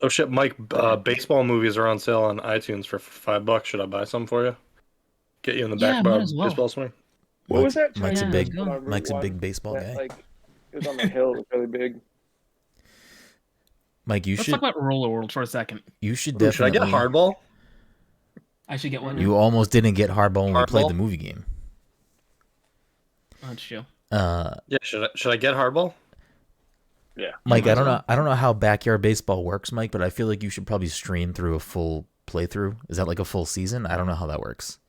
Oh shit, Mike, baseball movies are on sale on iTunes for $5. Should I buy some for you? Get you in the back Yeah, of a might as well. baseball swing? What was that Yeah, Chinese let's go. restaurant on Route Mike's a 1 big baseball that guy. like it was on the hill, it was really big. Mike, Let's talk about Roller World for a second. you should Ooh, should I definitely. get Hardball? I should get one. You almost didn't get Hardball when we played Hardball? the movie game. Oh, that's true. Yeah, should I get Hardball? Yeah. Mike, might I as don't well. know. I don't know how backyard baseball works, Mike, but I feel like you should probably stream through a full playthrough. Is that like a full season? I don't know how that works.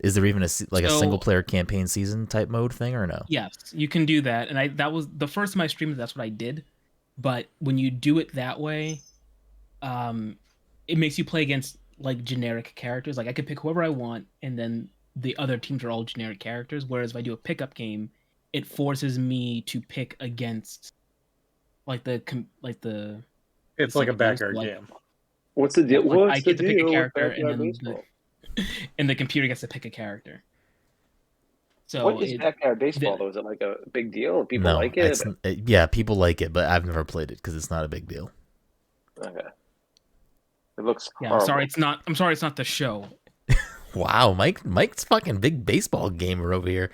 Is there even a So- single player campaign season type mode thing or no? Yes, you can do that, and that was the first time I streamed. That's what I did, but when you do it that way, it makes you play against like generic characters. Like I could pick whoever I want, and then the other teams are all generic characters. Whereas if I do a pickup game, it forces me to pick against It's like a like backyard like- game. What's the deal? like, What's I the get to pick a deal with character, and backyard then baseball? and the computer gets to pick a character. So What is it, backyard baseball though? Is it like a big deal? People No, like it? yeah, people like it, but I've never played it because it's not a big deal. Okay. It looks yeah, horrible. I'm sorry, it's not the show. Wow, Mike's fucking big baseball gamer over here.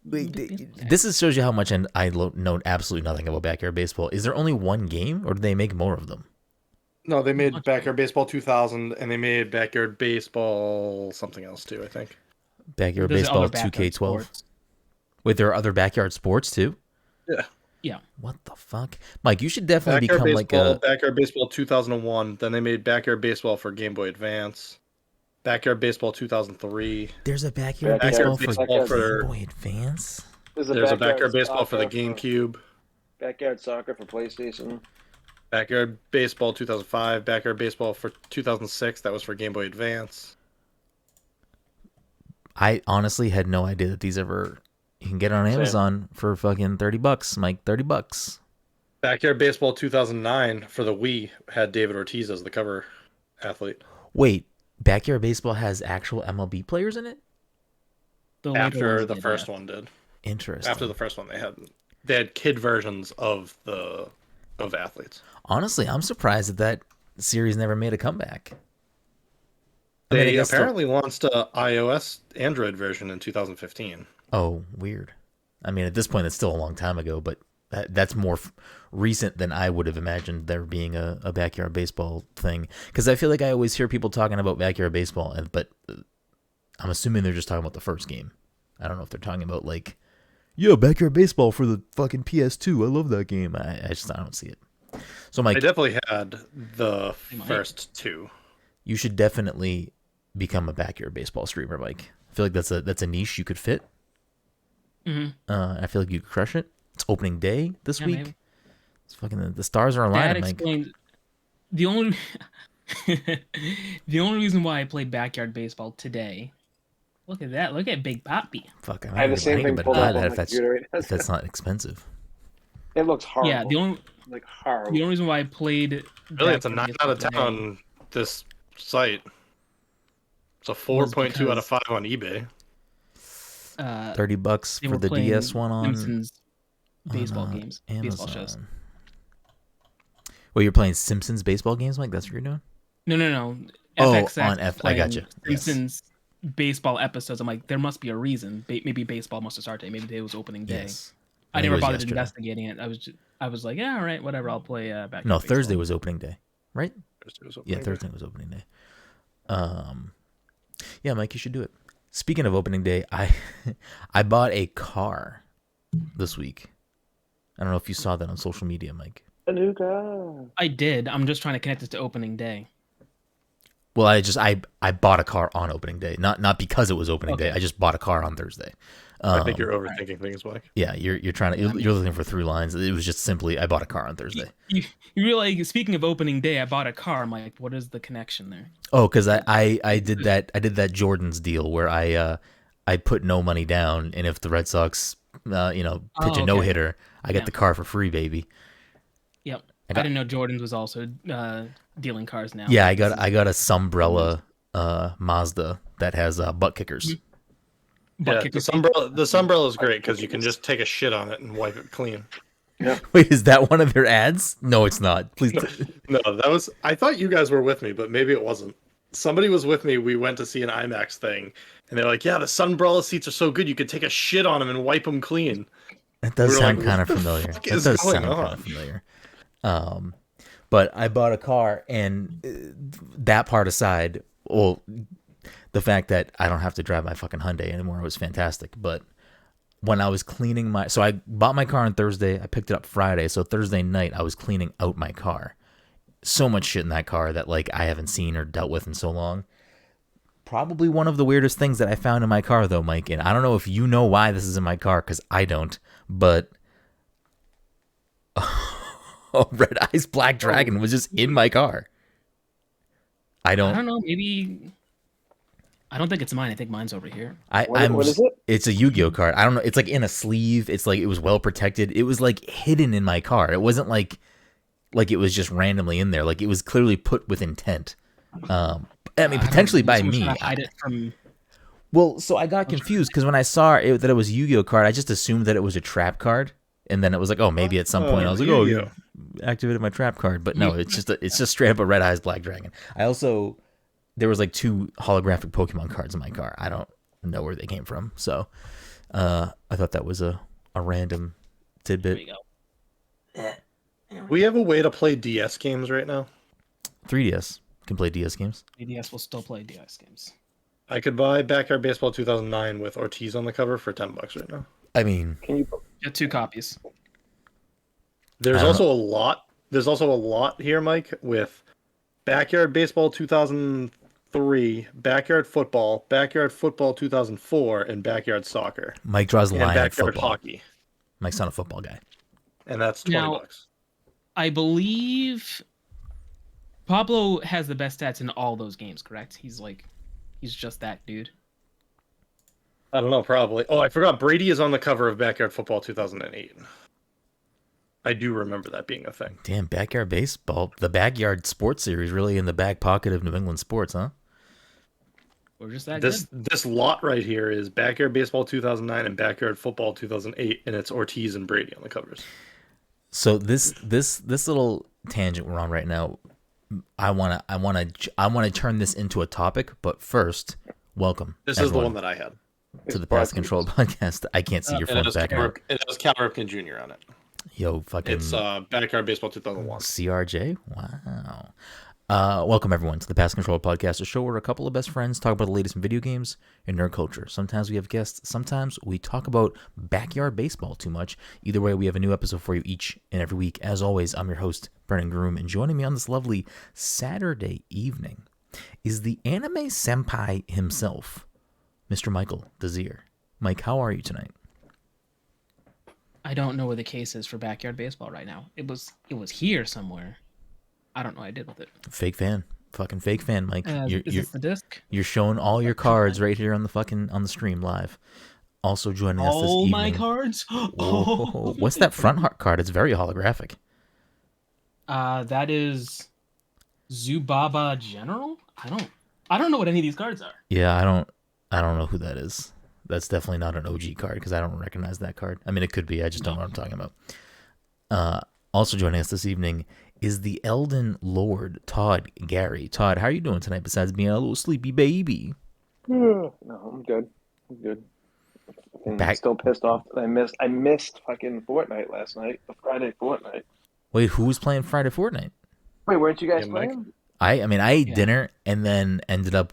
This shows you how much I know absolutely nothing about backyard baseball. Is there only one game, or do they make more of them? No, they made Backyard Baseball 2000, and they made Backyard Baseball something else too, I think. Backyard There's baseball other backyard 2K12. sports. Wait, there are other backyard sports too? Yeah. Yeah. What the fuck, Mike? You should definitely Backyard become Baseball, like a. Backyard Baseball 2001. Then they made Backyard Baseball for Game Boy Advance. Backyard Baseball 2003. There's a backyard Backyard baseball for Baseball Game for- Boy Advance. There's a Backyard Baseball for the GameCube. Backyard soccer for PlayStation. Backyard Baseball 2005. Backyard Baseball for 2006. That was for Game Boy Advance. I honestly had no idea that these ever. You can get it on Amazon for fucking $30, Mike. $30. Backyard Baseball 2009 for the Wii had David Ortiz as the cover athlete. Wait, backyard baseball has actual MLB players in it? The later After ones the did, first yeah. one did. Interesting. After the first one, they had kid versions of athletes. Honestly, I'm surprised that series never made a comeback. They apparently launched a iOS Android version in 2015. Oh, weird. I mean, at this point, it's still a long time ago, but that's more recent than I would have imagined there being a backyard baseball thing. Because I feel like I always hear people talking about backyard baseball, but I'm assuming they're just talking about the first game. I don't know if they're talking about like, yo, backyard baseball for the fucking PS2. I love that game. I don't see it. So, Mike, They definitely had the might. first two. you should definitely become a backyard baseball streamer, Mike. I feel like that's a niche you could fit. Mhm. I feel like you could crush it. It's opening day this Yeah, week. maybe. It's fucking the stars are That aligning, Mike. explains the only the only reason why I played backyard baseball today. Look at that! Look at Big Papi. Fuck, I have the same thing pulled up on if my that's computer right now. if that's not expensive. It looks horrible. Yeah, the only horrible. reason why I played Really, it's a 9 backyard out of 10 baseball on this site. It's a Was 4.2 out of because- 5 on eBay. today, $30 they for were the playing DS one on Simpsons baseball on, games, baseball shows. Amazon. Well, you're playing Simpsons baseball games, Mike. That's what you're doing. No. Oh, FXX on was I got playing you. Yes. Simpsons baseball episodes. I'm like, there must be a reason. Maybe baseball must have started. Maybe today was opening day. Yes. I think it never was bothered yesterday. investigating it. I was like, yeah, all right, whatever. I'll play back. No, Thursday was opening day, right? Thursday was Yeah, opening day. Thursday was opening day. Yeah, Mike, you should do it. Speaking of opening day, I bought a car this week. I don't know if you saw that on social media, Mike. A new car. I did. I'm just trying to connect this to opening day. Well, I bought a car on opening day, not because it was opening day. I just bought a car on Thursday. I think you're overthinking things, Mike. Yeah, you're trying to you're looking for through lines. It was just simply I bought a car on Thursday. You really, speaking of opening day, I bought a car. I'm like, what is the connection there? Oh, because I did that Jordan's deal where I put no money down, and if the Red Sox pitch a no hitter, I get Yeah. the car for free, baby. Yep. I I, got- didn't know Jordan's was also dealing cars now. Yeah, I got a Sunbrella Mazda that has butt kickers. Butt Yeah, kicker. the Sunbrella is great because you can just take a shit on it and wipe it clean. Yeah. Wait, is that one of their ads? No, it's not. Please. No, that was. I thought you guys were with me, but maybe it wasn't. Somebody was with me. We went to see an IMAX thing, and they're like, "Yeah, the Sunbrella seats are so good. You could take a shit on them and wipe them clean." That does We're sound like, kind "What of the familiar. fuck That is does going sound kind on?" of familiar. But I bought a car, and that part aside, well, the fact that I don't have to drive my fucking Hyundai anymore was fantastic. But when I was cleaning so I bought my car on Thursday, I picked it up Friday, so Thursday night I was cleaning out my car. So much shit in that car that like I haven't seen or dealt with in so long. Probably one of the weirdest things that I found in my car though, Mike, and I don't know if you know why this is in my car, because I don't, but Red Eyes Black Dragon was just in my car. I I don't don't know. Maybe I don't think it's mine. I think mine's over here. What is it? It's a Yu-Gi-Oh card. I don't know. It's like in a sleeve. It's like it was well protected. It was like hidden in my car. It wasn't like it was just randomly in there. Like it was clearly put with intent. I mean, potentially by me. Hide it from. Well, so I got confused because when I saw that it was a Yu-Gi-Oh card, I just assumed that it was a trap card, and then it was like, oh, maybe at some point I was like, oh, you activated my trap card, but no, it's just straight up a Red Eyes Black Dragon. There was like 2 holographic Pokemon cards in my car. I don't know where they came from, so I thought that was a random tidbit. There you go. We have a way to play DS games right now. 3DS can play DS games. DDS will still play DS games. I could buy Backyard Baseball 2009 with Ortiz on the cover for $10 right now. I mean, Can you? Get 2 copies. There's also a lot. There's also a lot here, Mike, with Backyard Baseball 2003, Backyard Football 2004, and Backyard Soccer. Mike draws the And line at Backyard football. Hockey. Mike's not a football guy. And that's $20. Now- I believe Pablo has the best stats in all those games. Correct? He's just that dude. I don't know, probably. Oh, I forgot. Brady is on the cover of Backyard Football 2008. I do remember that being a thing. Damn, Backyard Baseball, the Backyard Sports Series, really in the back pocket of New England sports, huh? We're just that This lot right here is Backyard Baseball 2009 and Backyard Football 2008, and it's Ortiz and Brady on the covers. So this little tangent we're on right now, I wanna turn this into a topic, but first, welcome. This is the one that I had. to the Pass Control podcast. I can't see your phone back there. It has Cal Ripken Jr. on it. Yo, fucking. It's Backyard Baseball 2001. CRJ? Wow. Welcome, everyone, to the Pass Control podcast, a show where a couple of best friends talk about the latest in video games and nerd culture. Sometimes we have guests. Sometimes we talk about backyard baseball too much. Either way, we have a new episode for you each and every week. As always, I'm your host, Brenden Groom, and joining me on this lovely Saturday evening is the anime senpai himself, Mr. Michael Desir. Mike, how are you tonight? I don't know where the case is for backyard baseball right now. It was here somewhere. I don't know what I did with it. Fake fan. Fucking fake fan, Mike. Is this the disc? You're showing all your cards right here on the stream live. Also joining us this evening. All my cards? Oh, what's that front card? It's very holographic. That is Zubaba General? I don't know what any of these cards are. Yeah, I don't know who that is. That's definitely not an OG card because I don't recognize that card. I mean, it could be. I just don't know what I'm talking about. Also joining us this evening is the Elden Lord, Todd Gary. Todd, how are you doing tonight besides being a little sleepy baby? No, I'm good. I'm still pissed off that I missed fucking Fortnite last night, the Friday Fortnite. Wait, who was playing Friday Fortnite? Wait, weren't you guys Yeah, Mike. playing? I ate dinner and then ended up,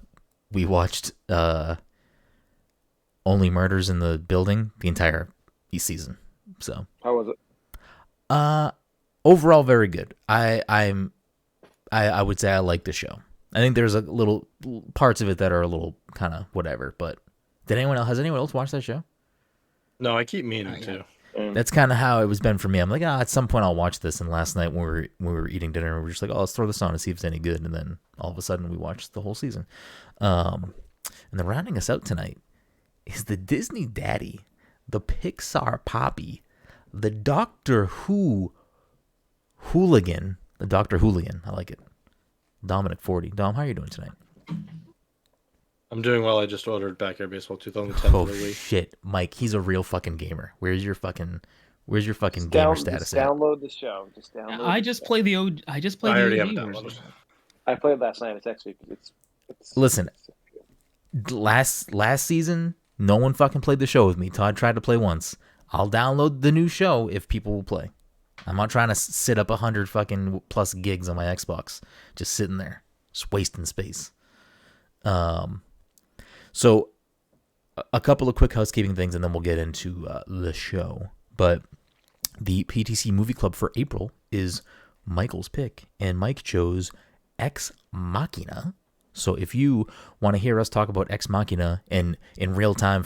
we watched Only Murders in the Building the entire season. So How was it? overall very good. I would say I like the show. I think there's a little parts of it that are a little kind of whatever, but has anyone else watched that show? No, I keep meaning to. That's kind of how it was been for me. I'm like, at some point I'll watch this. And last night when we were eating dinner, we were just like, oh, let's throw this on and see if it's any good. And then all of a sudden we watched the whole season. And then rounding us out tonight is the Disney Daddy, the Pixar Poppy, the Doctor Who Hooligan, the Doctor Hooligan. I like it. Dominic 40. Dom, how are you doing tonight? I'm doing well. I just ordered Backyard Baseball 2010 Oh for the week. shit, Mike, he's a real fucking gamer. Where's your Where's your fucking gamer status just at? download the show. Just download. I just play the OG. I just play I the already OG have it version. downloaded. I played last night. It's actually it's Listen, last season, no one fucking played the show with me. Todd tried to play once. I'll download the new show if people will play. I'm not trying to sit up 100 fucking plus gigs on my Xbox, just sitting there, just wasting space. So a couple of quick housekeeping things, and then we'll get into the show. But the PTC Movie Club for April is Michael's pick, and Mike chose Ex Machina. So if you want to hear us talk about Ex Machina and in real time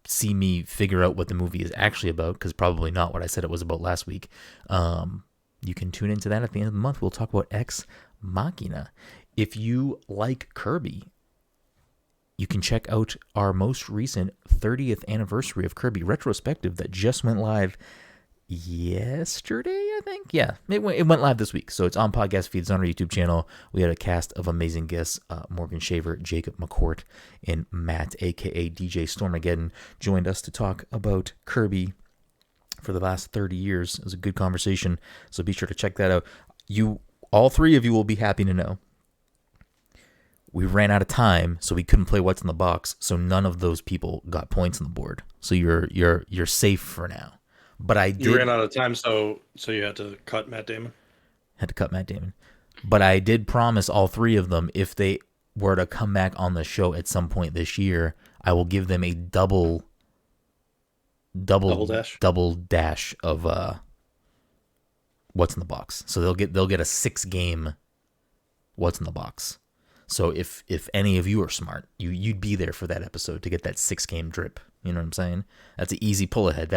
see me figure out what the movie is actually about, because probably not what I said it was about last week, you can tune into that at the end of the month. We'll talk about Ex Machina. If you like Kirby, you can check out our most recent 30th anniversary of Kirby retrospective that just went live yesterday, I think. Yeah, it went live this week. So it's on podcast feeds, on our YouTube channel. We had a cast of amazing guests. Morgan Shaver, Jacob McCourt, and Matt, a.k.a. DJ Stormageddon, joined us to talk about Kirby for the last 30 years. It was a good conversation, so be sure to check that out. All three of you will be happy to know we ran out of time, so we couldn't play What's in the Box, so none of those people got points on the board. So you're safe for now. But I did. You ran out of time, so you had to cut Matt Damon. Had to cut Matt Damon. But I did promise all three of them, if they were to come back on the show at some point this year, I will give them a double dash of What's in the Box. So they'll get a 6-game What's in the Box. So if any of you are smart, you'd be there for that episode to get that 6-game drip. You know what I'm saying? That's an easy pull ahead.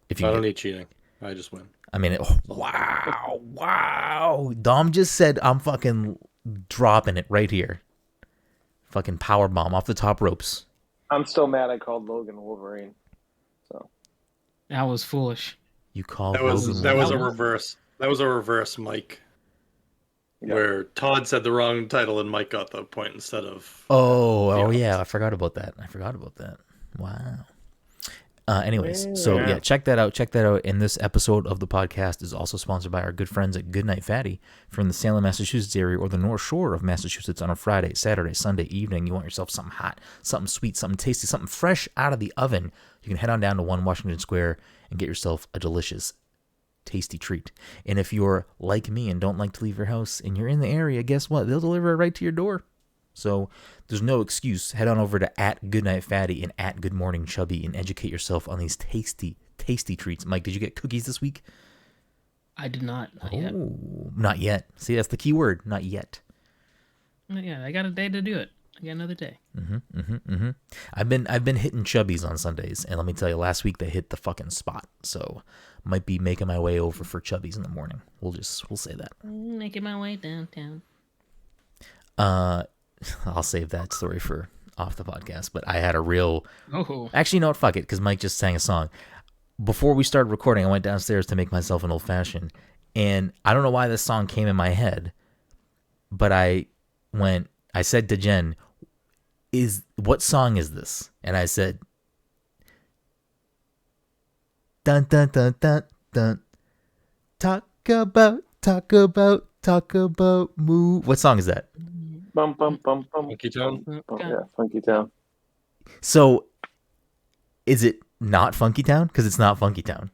If you I don't need cheating. I just win. I mean, wow. Dom just said I'm fucking dropping it right here. Fucking power bomb off the top ropes. I'm still mad I called Logan Wolverine. So That was foolish. You called that was Logan a reverse. That was a reverse, Mike. Yeah. Where Todd said the wrong title and Mike got the point instead of. Oh yeah, I forgot about that. Wow. Anyways, so yeah, check that out. And this episode of the podcast is also sponsored by our good friends at Goodnight Fatty from the Salem, Massachusetts area or the North Shore of Massachusetts on a Friday, Saturday, Sunday evening. You want yourself something hot, something sweet, something tasty, something fresh out of the oven. You can head on down to 1 Washington Square and get yourself a delicious, tasty treat. And if you're like me and don't like to leave your house and you're in the area, guess what? They'll deliver it right to your door. So there's no excuse. Head on over to @GoodnightFatty and @GoodMorningChubby and educate yourself on these tasty, tasty treats. Mike, did you get cookies this week? I did not. Not yet. Not yet. See, that's the key word. Not yet. Yeah, I got a day to do it. I got another day. I've been hitting Chubbies on Sundays, and let me tell you, last week they hit the fucking spot. So might be making my way over for Chubbies in the morning. We'll say that. Making my way downtown. I'll save that story for off the podcast, but I had a real... Oh. Actually, no, fuck it, because Mike just sang a song. Before we started recording, I went downstairs to make myself an old-fashioned, and I don't know why this song came in my head, but I said to Jen, what song is this? And I said, dun, dun, dun, dun, dun, talk about, move. What song is that? Bum bum bum bum. Funky Town. Yeah, Funky Town. So, is it not Funky Town? Because it's not Funky Town.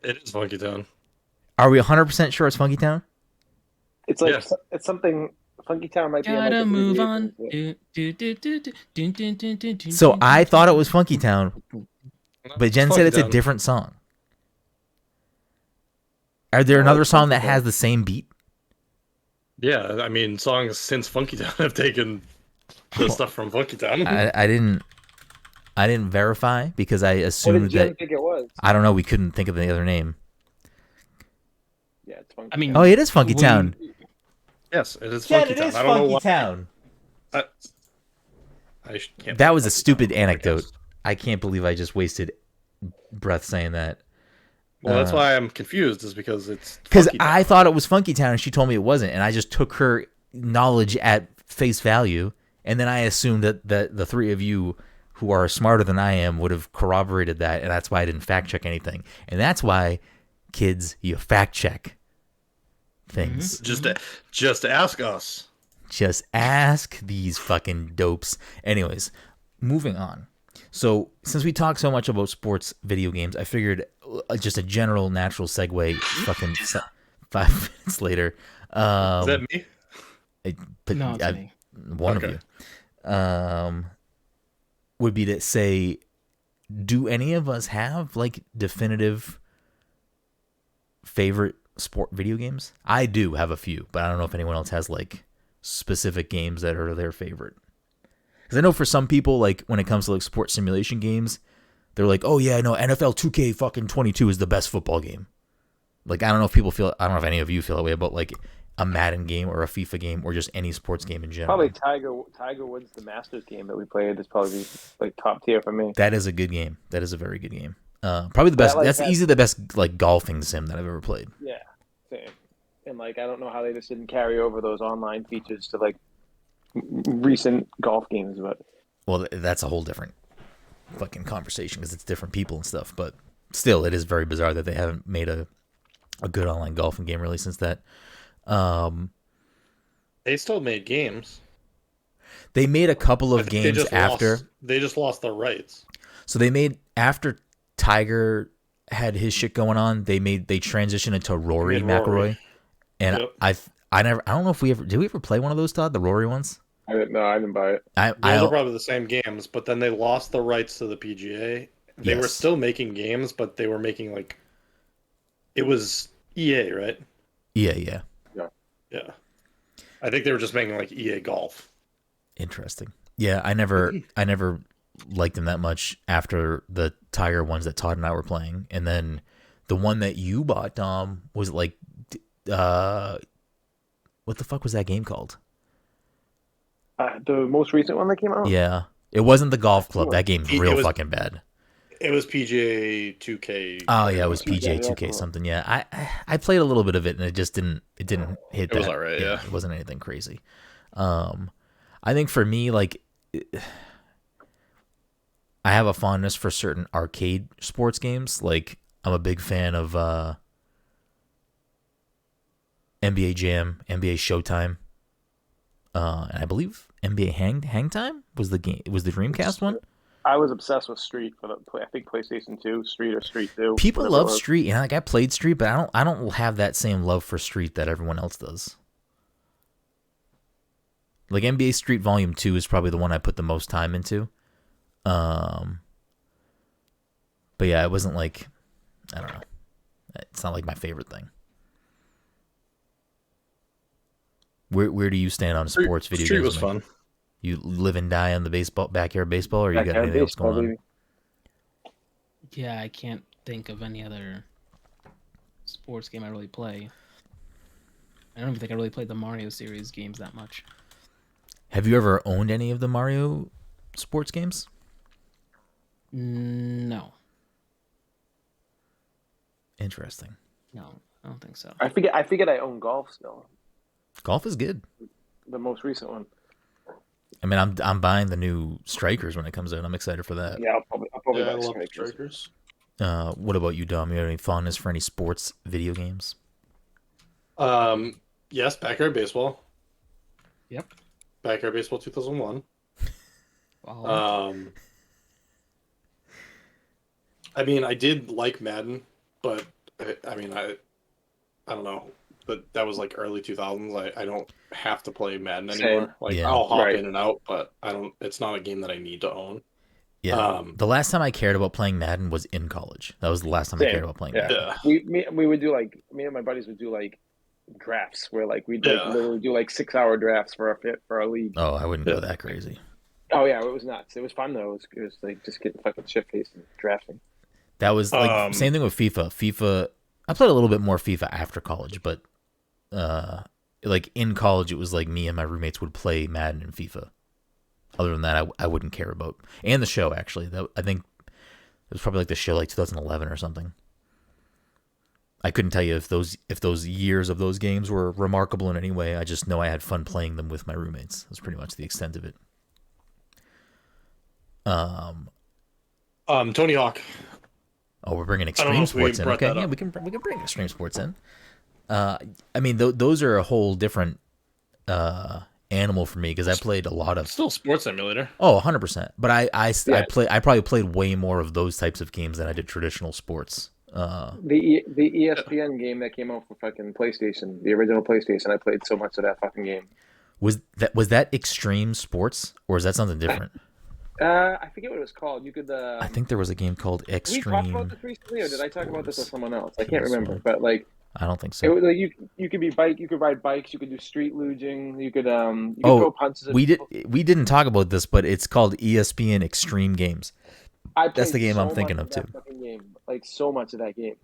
It is Funky Town. Are we 100% sure it's Funky Town? It's like Yes. it's something. Funky Town might be. Gotta move on. So I thought it was Funky Town, but Jen said it's a different song. Are there another song that has the same beat? Yeah, I mean, songs since Funky Town have taken the stuff from Funky Town. I didn't verify because I What assumed did Jen that think it was? I don't know. We couldn't think of the other name. Yeah, it's Funky. I mean, Oh, it is Funky Town. Yes, it is Funky Town. I don't know why. Town. Can't That was a Funky stupid Town. anecdote. I can't believe I just wasted breath saying that. Well, that's why I'm confused, is because it's Because Funky Town. I thought it was Funky Town and she told me it wasn't, and I just took her knowledge at face value, and then I assumed that the three of you who are smarter than I am would have corroborated that, and that's why I didn't fact check anything. And that's why, kids, you fact check things. Just ask us. Just ask these fucking dopes. Anyways, moving on. So since we talk so much about sports video games, I figured just a general natural segue. Fucking 5 minutes later. Is that me? No, it's me. One of you. Would be to say, do any of us have like definitive favorite sport video games? I do have a few, but I don't know if anyone else has like specific games that are their favorite. Because I know for some people, like when it comes to like sports simulation games, they're like, oh yeah, no, NFL 2K fucking 22 is the best football game. Like I don't know if any of you feel that way about like a Madden game or a FIFA game or just any sports game in general. Probably Tiger Woods, the Masters game that we played, is probably like top tier for me. That is a good game. That is a very good game. Probably the best. That's easily the best like golfing sim that I've ever played. Yeah, same. And like I don't know how they just didn't carry over those online features to like recent golf games, but well, that's a whole different fucking conversation because it's different people and stuff. But still, it is very bizarre that they haven't made a good online golfing game really since that. They still made games. They made a couple of games after. They just lost their rights. So they made after Tiger had his shit going on. They transitioned into Rory McIlroy, and yep. I don't know if did we ever play one of those, Todd, the Rory ones? I didn't buy it. Those are probably the same games, but then they lost the rights to the PGA. They were still making games, but they were making like it was EA, right? Yeah. Yeah. I think they were just making like EA Golf. Interesting. Yeah, I never liked them that much after the Tiger ones that Todd and I were playing. And then the one that you bought, Dom, was like what the fuck was that game called? The most recent one that came out? Yeah. It wasn't the Golf Club. That game's fucking bad. It was PGA 2K. Oh yeah, it was PGA 2K something. Yeah, I played a little bit of it and it just didn't hit that. It was alright. Yeah, it wasn't anything crazy. I think for me, like, I have a fondness for certain arcade sports games. Like, I'm a big fan of NBA Jam, NBA Showtime, and I believe NBA Hang Time was the game. It was the Dreamcast one. I was obsessed with Street for I think PlayStation 2, Street or Street 2. People love Street, and like I played Street, but I don't have that same love for Street that everyone else does. Like NBA Street Volume 2 is probably the one I put the most time into. But yeah, it wasn't like, I don't know. It's not like my favorite thing. Where do you stand on sports video games? Street was fun. You live and die on the backyard baseball, or you got anything else going on? Yeah, I can't think of any other sports game I really play. I don't even think I really played the Mario series games that much. Have you ever owned any of the Mario sports games? No. Interesting. No, I don't think so. I figured I own golf still. Golf is good. The most recent one. I mean, I'm buying the new Strikers when it comes out. I'm excited for that. Yeah, I'll probably buy love Strikers. What about you, Dom? You have any fondness for any sports video games? Yes, Backyard Baseball. Yep. Backyard Baseball 2001. Wow. I mean, I did like Madden, but I mean, I don't know. But that was like early 2000s. I don't have to play Madden anymore. Like I'll hop in and out, but I don't. It's not a game that I need to own. Yeah. The last time I cared about playing Madden was in college. That was the last time I cared about playing Madden. Yeah. We would do like me and my buddies would do like drafts where like we'd like literally do like 6-hour drafts for our league. Oh, I wouldn't go that crazy. Oh yeah, it was nuts. It was fun though. It was like just getting fucking shit faced and drafting. That was like same thing with FIFA. I played a little bit more FIFA after college, but like in college, it was like me and my roommates would play Madden and FIFA. Other than that, I wouldn't care about. And the show actually, I think it was probably like the show like 2011 or something. I couldn't tell you if those years of those games were remarkable in any way. I just know I had fun playing them with my roommates. That's pretty much the extent of it. Um, Tony Hawk. oh, we're bringing I don't know extreme if we sports in. brought Okay, that yeah, up. we can bring extreme sports in. I mean, those are a whole different animal for me because I played a lot of. Still sports simulator. Oh, 100%. But I Yeah. I probably played way more of those types of games than I did traditional sports. The ESPN game that came out for fucking PlayStation, the original PlayStation, I played so much of that fucking game. Was that extreme sports or is that something different? I forget what it was called. You could. I think there was a game called Did we talk about Extreme. this recently, or did I talk about this with Sports someone else? I can't remember. PS1. But like, I don't think it so. was like you could you could ride bikes, you could do street luging, you could throw Oh, punches at we people. didn't talk about this, but it's called ESPN Extreme Games. I That's the played game I'm so thinking much of that too. fucking game, like so much of that game.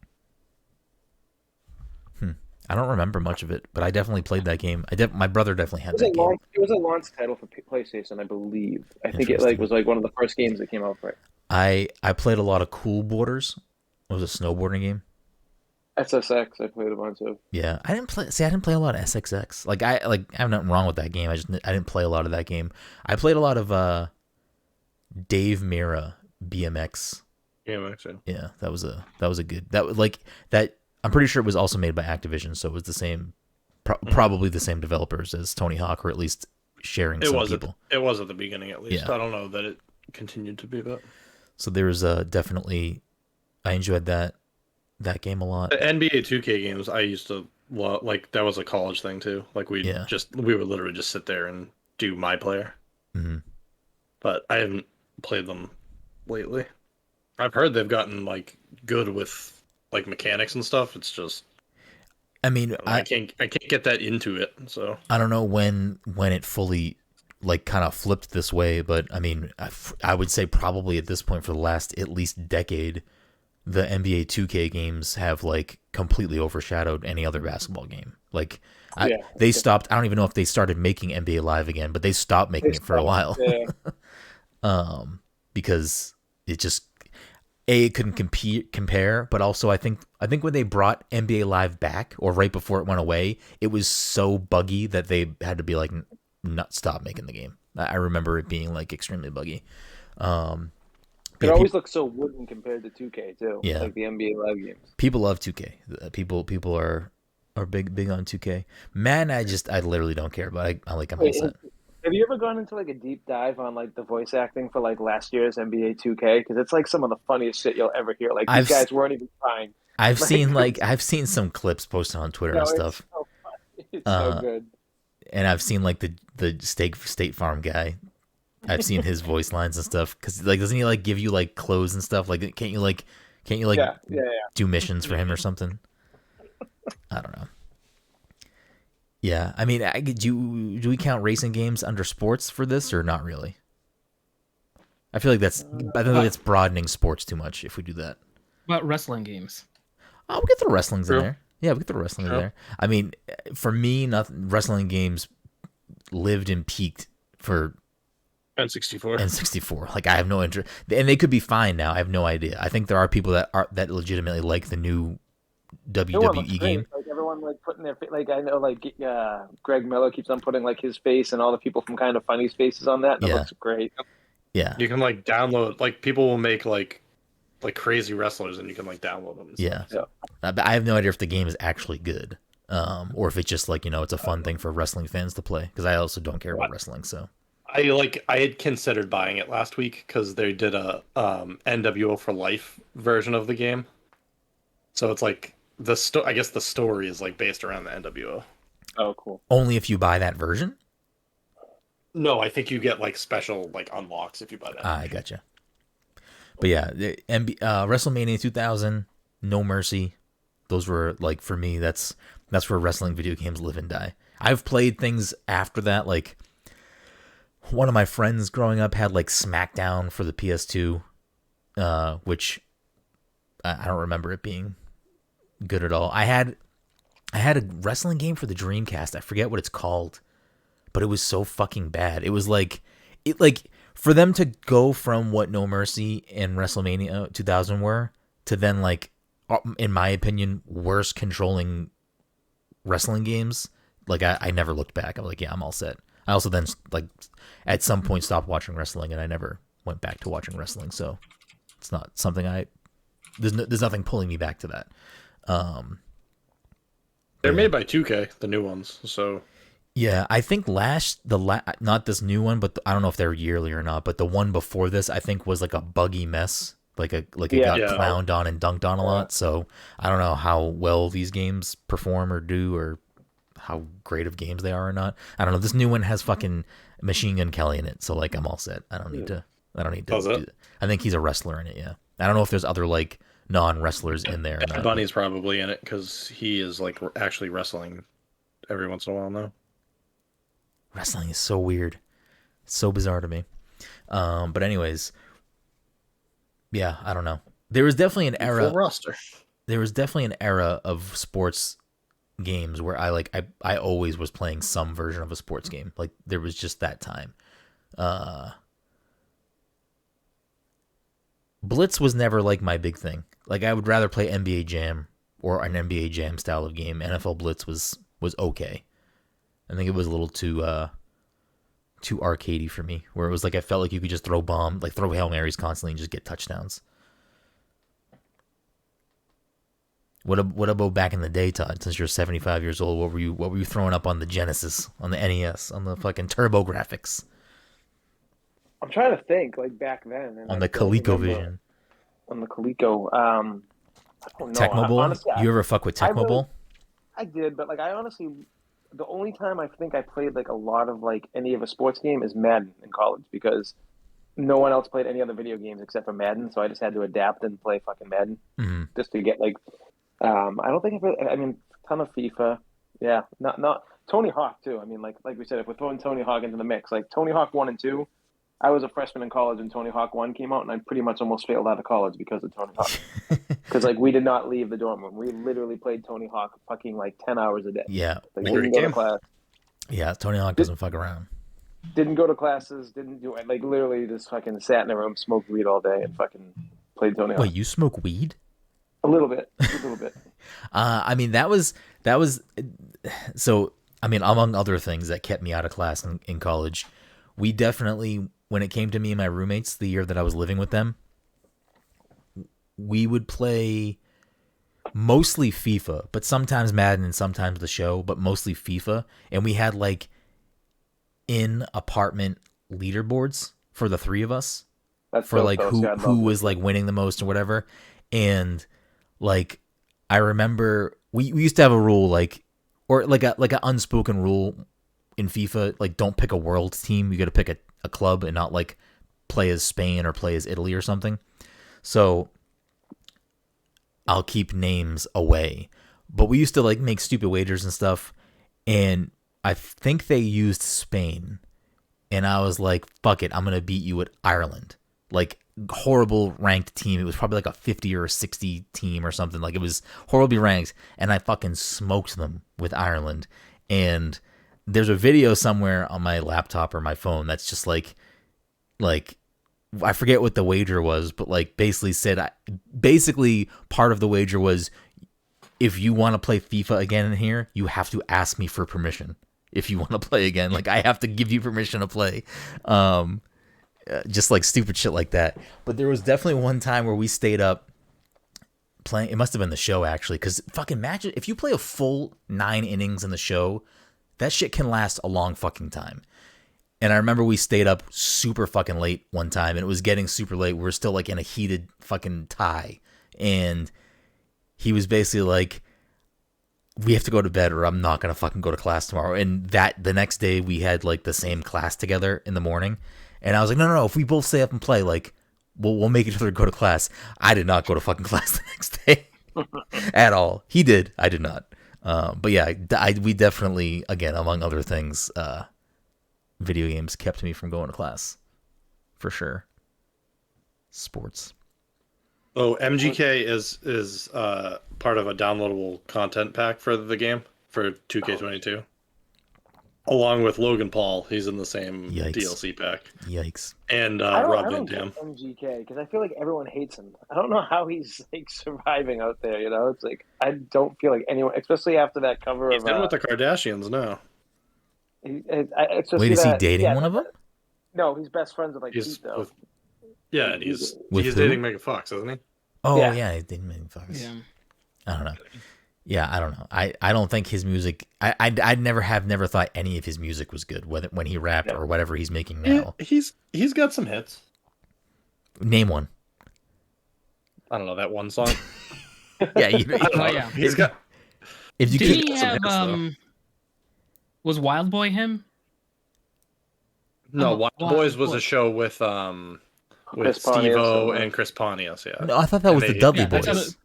I don't remember much of it, but I definitely played that game. My brother definitely had It was that game. it was a launch title for PlayStation, I believe. I think it Interesting. was like one of the first games that came out for it. I played a lot of Cool Boarders. It was a snowboarding game. SSX, I played a bunch of. Yeah, I didn't play a lot of SXX. I have nothing wrong with that game. I didn't play a lot of that game. I played a lot of Dave Mira BMX. Yeah, actually. Yeah, that was a good. That was like that. I'm pretty sure it was also made by Activision, so it was the same, probably the same developers as Tony Hawk, or at least sharing It some was people. it was at the beginning at least. Yeah. I don't know that it continued to be that. So there was definitely, I enjoyed that game a lot. The NBA 2K games I used to love, like that was a college thing too. Like we would literally just sit there and do my player. hmm But I haven't played them lately. I've heard they've gotten like good with like mechanics and stuff. It's just I mean, I can't get that into it. So I don't know when it fully like kind of flipped this way, but I mean, I would say probably at this point for the last at least decade, the NBA 2K games have like completely overshadowed any other basketball game. Like they stopped. I don't even know if they started making NBA Live again, but they stopped making it for a while. Yeah. Because it just it couldn't compare, but also I think when they brought NBA Live back or right before it went away, it was so buggy that they had to be like not stop making the game. I remember it being like extremely buggy. It always looks so wooden compared to 2K too. Yeah. Like the NBA Live games. People love 2K. People are big on 2K. Man, I literally don't care, but I like I'm all set. Have you ever gone into like a deep dive on like the voice acting for like last year's NBA 2K? Because it's like some of the funniest shit you'll ever hear. Like these guys weren't even trying. I've seen some clips posted on Twitter and stuff. It's so good. And I've seen like the State Farm guy. I've seen his voice lines and stuff because like doesn't he like give you like clothes and stuff? Like can't you do missions for him or something? I don't know. Yeah, I mean, do we count racing games under sports for this or not really? I feel like I think that's broadening sports too much if we do that. About wrestling games. Oh, we get the wrestling's in True. there. Yeah, we get the wrestling in there. I mean, for me, wrestling games lived and peaked for N64. N64. Like I have no interest, and they could be fine now. I have no idea. I think there are people that legitimately like the new WWE game. Like everyone like putting their like I know like Greg Miller keeps on putting like his face and all the people from Kind of Funny's faces on that. And it looks great. Yeah, You can like download, like people will make like crazy wrestlers and you can like download them. yeah. I have no idea if the game is actually good, or if it's just like it's a fun thing for wrestling fans to play. Because I also don't care about wrestling, so. I had considered buying it last week because they did a NWO for Life version of the game. So it's like I guess the story is like based around the NWO. Oh, cool. Only if you buy that version? No, I think you get like special like unlocks if you buy that. I gotcha. But yeah, WrestleMania 2000, No Mercy, those were like for me. That's where wrestling video games live and die. I've played things after that. Like one of my friends growing up had like SmackDown for the PS2, which I don't remember it being good at all. I had a wrestling game for the Dreamcast. I forget what it's called, but it was so fucking bad. It was like for them to go from what No Mercy and WrestleMania 2000 were to then like, in my opinion, worse controlling wrestling games. Like I never looked back. I'm like, yeah, I'm all set. I also then like at some point stopped watching wrestling and I never went back to watching wrestling. So it's not something there's nothing pulling me back to that. They're made by 2K, the new ones. So yeah, I think not this new one, but I don't know if they're yearly or not. But the one before this, I think, was like a buggy mess. Like it got clowned on and dunked on a lot. So I don't know how well these games perform or do, or how great of games they are or not. I don't know. This new one has fucking Machine Gun Kelly in it, so like I'm all set. I don't need to do that. I think he's a wrestler in it. Yeah, I don't know if there's other like non-wrestlers in there. Bad Bunny's probably in it because he is like actually wrestling every once in a while now. Wrestling is so weird, so bizarre to me. But anyways. Yeah, I don't know. There was definitely an era. Full roster. There was definitely an era of sports games where I always was playing some version of a sports game. Like there was just that time. Blitz was never like my big thing. Like I would rather play NBA Jam or an NBA Jam style of game. NFL Blitz was okay. I think it was a little too arcadey for me, where it was like I felt like you could just throw Hail Marys constantly and just get touchdowns. What about back in the day, Todd? Since you're 75 years old, what were you throwing up on the Genesis, on the NES, on the fucking Turbo Graphics? I'm trying to think, like back then. And on the ColecoVision. On the Coleco. I don't know. Tecmo Honestly, you ever fuck with Tecmo Bowl? I did, but like I honestly, the only time I think I played like a lot of like any of a sports game is Madden in college, because no one else played any other video games except for Madden, so I just had to adapt and play fucking Madden just to get like. I don't think I mean a ton of FIFA. Yeah, not Tony Hawk too. I mean like we said, if we're throwing Tony Hawk into the mix, like Tony Hawk 1 and 2. I was a freshman in college when Tony Hawk 1 came out, and I pretty much almost failed out of college because of Tony Hawk. Because like we did not leave the dorm room. We literally played Tony Hawk fucking like 10 hours a day. Yeah, like, didn't go to class. Yeah, Tony Hawk doesn't fuck around. Didn't go to classes. Didn't do it. Like literally just fucking sat in a room, smoked weed all day, and fucking played Tony Hawk. Wait, you smoke weed? A little bit. I mean that was so. I mean, among other things that kept me out of class in college, we definitely, when it came to me and my roommates, the year that I was living with them, we would play mostly FIFA, but sometimes Madden and sometimes the show, but mostly FIFA. And we had like in apartment leaderboards for the three of us. That's for like who was like winning the most or whatever. And like I remember we used to have a rule like, or like an unspoken rule in FIFA, like don't pick a world team. You got to pick a club and not like play as Spain or play as Italy or something. So I'll keep names away. But we used to like make stupid wagers and stuff. And I think they used Spain. And I was like, fuck it, I'm going to beat you at Ireland. Like horrible ranked team. It was probably like a 50 or a 60 team or something. Like it was horribly ranked. And I fucking smoked them with Ireland. And there's a video somewhere on my laptop or my phone that's just like I forget what the wager was, but like basically part of the wager was, if you want to play FIFA again in here, you have to ask me for permission. If you want to play again, like I have to give you permission to play. Just like stupid shit like that. But there was definitely one time where we stayed up playing. It must have been the show actually, because fucking imagine if you play a full 9 innings in the show, that shit can last a long fucking time. And I remember we stayed up super fucking late one time, and it was getting super late. We were still like in a heated fucking tie. And he was basically like, we have to go to bed or I'm not going to fucking go to class tomorrow. And the next day we had like the same class together in the morning. And I was like, no. If we both stay up and play, like we'll make each other go to class. I did not go to fucking class the next day at all. He did. I did not. But yeah, we definitely, again, among other things, video games kept me from going to class, for sure. Sports. Oh, MGK is part of a downloadable content pack for the game for 2K22, along with Logan Paul. He's in the same DLC pack. Yikes! And Rob Van Dam. MGK, because I feel like everyone hates him. I don't know how he's like surviving out there. You know, it's like I don't feel like anyone, especially after that cover. He's in with the Kardashians now. Wait, is he dating one of them? No, he's best friends with like Pete, though. Yeah, and he's With who? dating Megan Fox, isn't he? Oh Yeah. yeah, he didn't Megan Fox. Yeah. I don't know. Yeah, I don't know. I don't think his music. I'd never thought any of his music was good. Whether when he rapped or whatever he's making now. He's got some hits. Name one. I don't know that one song. Yeah, Oh yeah. He's got. if you Did could, he some have hits, though. Was Wild Boy him? No, Oh, Wild Wild Boys was Boy. a show with Chris Pontius Steve-O and, and Chris Pontius. Yeah. no, I thought that was And the they- Dudley Yeah, that's how Boys. the-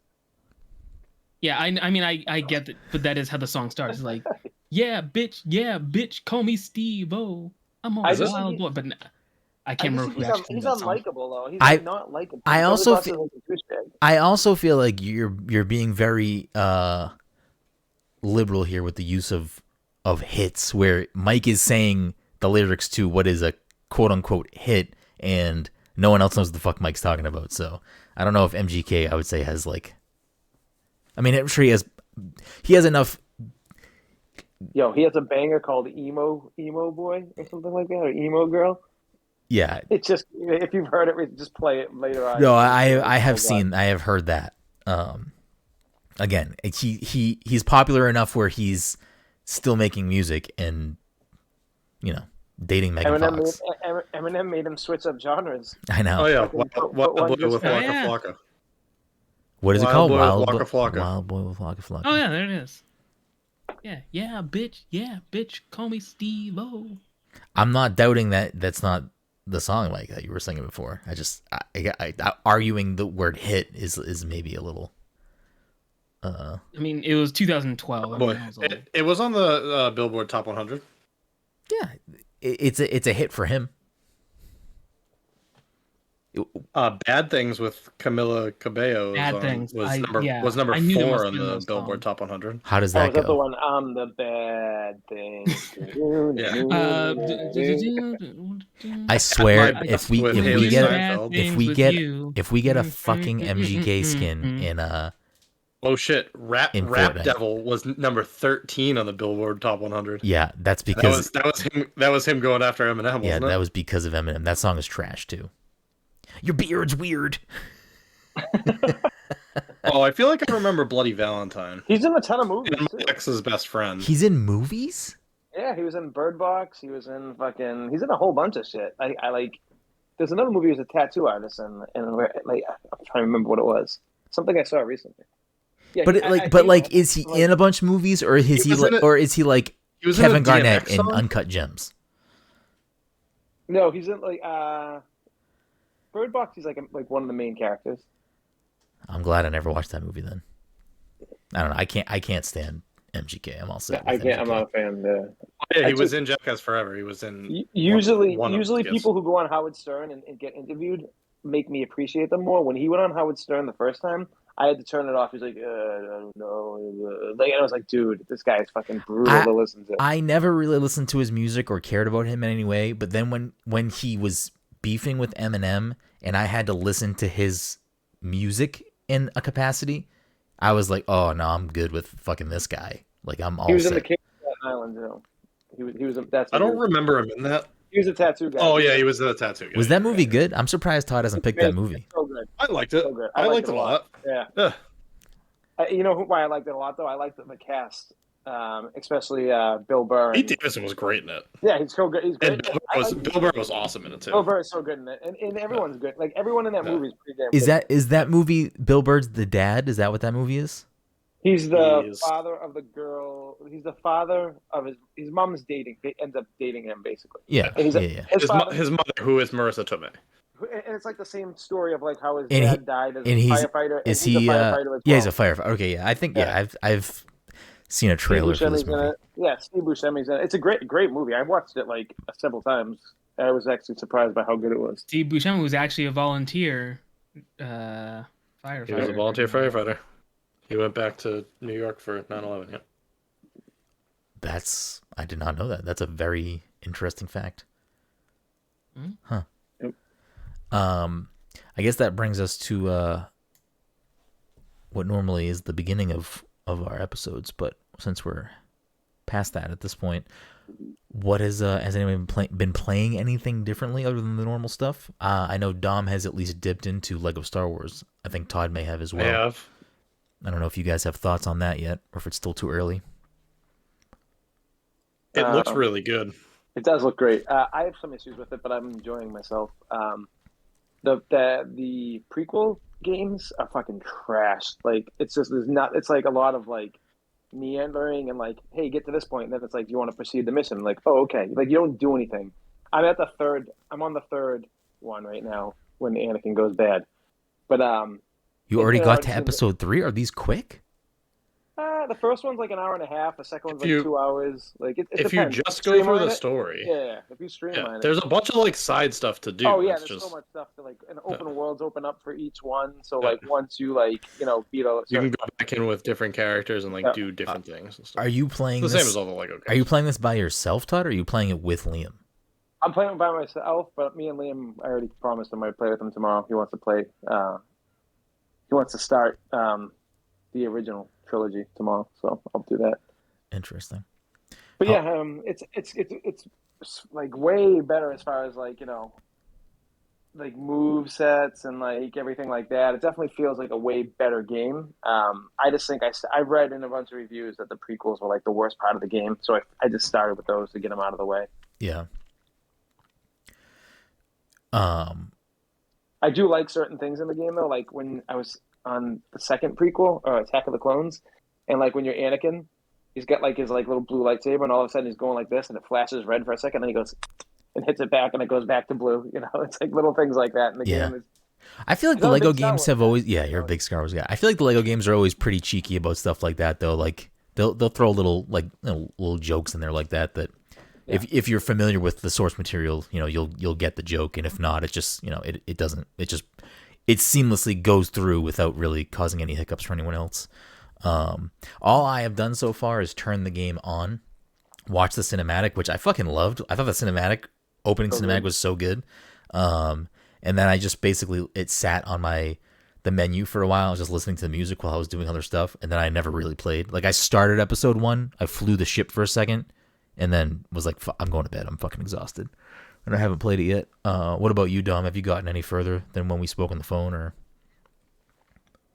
Yeah, I mean I get that, but that is how the song starts. It's like, yeah, bitch, call me Steve-O. I'm a I just wild think boy, but I I can't just remember think who actually he's sings that song. unlikable though. He's I- like, not likable. I He also talks fe- like a douchebag. I also feel like you're being very liberal here with the use of hits, where Mike is saying the lyrics to what is a quote unquote hit, and no one else knows what the fuck Mike's talking about. So I don't know if MGK, I would say, has like. I mean, I'm sure he has enough. Yo, he has a banger called Emo Boy or something like that, or Emo Girl. Yeah, It's just, if you've heard it, just play it later on. no, I have Oh, God. I have heard that. Again, he's popular enough where he's still making music and, dating Megan Fox. Eminem made him switch up genres. I know. Oh yeah, Fucking Wild put one Boy just- with Oh, Waka yeah. Flocka. What is it Wild called? Boy with Wild Waka Flocka. Wild Boy with Waka Flocka. Oh yeah, there it is. Yeah, bitch, call me Steve-O. I'm not doubting that that's not the song like that you were singing before. I arguing the word hit is maybe a little. I mean, it was 2012. I Boy, mean, I was old. it was on the Billboard Top 100. Yeah, it's a hit for him. Bad Things with Camila Cabello Bad Things. was Yeah, number I knew there 4 must on have been the those Billboard songs. Top 100. How does Oh, that is that the go? one? I'm the bad thing. I swear, My if we with if Haley we get Steinfeld. if we get a fucking MGK skin in Oh shit, Rap In Fortnite. Devil was number 13 on the Billboard Top 100. yeah, that's because That was him going after Eminem, wasn't yeah, it? that was because of Eminem. That song is trash too. Your beard's weird. Oh, I feel like I remember Bloody Valentine. He's in a ton of movies And too. my ex's best friend. He's in movies? Yeah, he was in Bird Box. He was in he's in a whole bunch of shit. I like. There's another movie he was a tattoo artist in, and like I'm trying to remember what it was. Something I saw recently. Yeah, But is he in a bunch of movies, or is he was in like, it- or is he like He was in Kevin a Garnett DMX in song? Uncut Gems? No, he's in Bird Box. He's like one of the main characters. I'm glad I never watched that movie then. I don't know. I can't stand MGK. I'm all set. I with can't. I'm MGK. not a fan. Yeah, he I was took- in Jackass Forever. He was in Usually, one of usually his. people who go on Howard Stern and get interviewed make me appreciate them more. When he went on Howard Stern the first time, I had to turn it off. He's like, I don't know. Like, and I was like, dude, this guy is fucking brutal to listen to. I never really listened to his music or cared about him in any way. But then when he was beefing with Eminem and I had to listen to his music in a capacity, I was like, oh no, I'm good with fucking this guy. Like I'm all He was set. in the King of Staten Island too. He was. That's. I don't remember him in that. He was a tattoo guy. Oh yeah, he was the tattoo guy. Was that movie good? I'm surprised Todd hasn't picked that movie. So good. I liked it. So good. I liked it a lot. Yeah. Yeah. You know why I liked it a lot though? I liked the cast, especially Bill Burr. Pete Davidson was great in it. Yeah, he's so good. He's And great. Bill Burr was awesome in it too. Bill Burr is so good in it, and everyone's good. Like everyone in that Yeah. movie is pretty damn good. Is that movie Bill Bird's the dad? Is that what that movie is? He's the He is. father of the girl. He's the father of his mom's dating. They ends up dating him basically. Yeah, And he's yeah. His mother, who is Marissa Tomei. and it's like the same story of like how his And dad died as a and he's- firefighter. Is and he's he? a firefighter as Yeah, he's a well. firefighter. Okay, yeah. I think Yeah. I've seen a Steve trailer for this Buscemi's in movie. it. Yeah, Steve Buscemi's in it. It's a great movie. I watched it like several times. I was actually surprised by how good it was. Steve Buscemi was actually a volunteer firefighter. He was a volunteer firefighter. He went back to New York for 9/11. Yeah. I did not know that. That's a very interesting fact. Hmm? Huh. Yep. I guess that brings us to what normally is the beginning of our episodes, but since we're past that at this point. What has anyone been playing anything differently other than the normal stuff? I know Dom has at least dipped into Lego Star Wars. I think Todd may have as well. I have. I don't know if you guys have thoughts on that yet, or if it's still too early. It looks really good. It does look great. I have some issues with it, but I'm enjoying myself. The prequel games are fucking trash. Like it's just there's not. It's like a lot of like meandering and like, hey, get to this point, and then it's like, do you want to proceed the mission? Like, oh, okay. Like you don't do anything. I'm on the third one right now when Anakin goes bad. But you already got to episode 3. Are these quick? The first one's like an hour and a half. The second one's like 2 hours. Like it if depends. you just go through the story, yeah. If you streamline it, there's a bunch of like side stuff to do. Oh yeah, there's so much stuff to like, and open worlds open up for each one. So like once you like beat a, you can go back in with different characters and like do different things and stuff. Are you playing it's the same as all the Lego games? Are you playing this by yourself, Todd, or are you playing it with Liam? I'm playing it by myself, but me and Liam, I already promised him I'd play with him tomorrow. He wants to play. He wants to start the original trilogy tomorrow, so I'll do that. Interesting. But yeah, it's like way better as far as like like move sets and like everything like that. It definitely feels like a way better game. I just think I read in a bunch of reviews that the prequels were like the worst part of the game, so I just started with those to get them out of the way. Yeah. I do like certain things in the game though, like when I was on the second prequel, or Attack of the Clones, and like when you're Anakin, he's got like his like little blue lightsaber, and all of a sudden he's going like this, and it flashes red for a second, and then he goes and hits it back, and it goes back to blue. It's like little things like that in the game. I feel like the Lego games have always you're a big Star Wars guy. I feel like the Lego games are always pretty cheeky about stuff like that though. Like they'll throw little like little jokes in there like that. If you're familiar with the source material, you'll get the joke, and if not, it's just it seamlessly goes through without really causing any hiccups for anyone else. All I have done so far is turn the game on, watch the cinematic, which I fucking loved. I thought the opening cinematic was so good. And then I just basically it sat on the menu for a while. I was just listening to the music while I was doing other stuff, and then I never really played. Like I started episode 1, I flew the ship for a second, and then was like, I'm going to bed. I'm fucking exhausted. And I haven't played it yet. What about you, Dom? Have you gotten any further than when we spoke on the phone? Or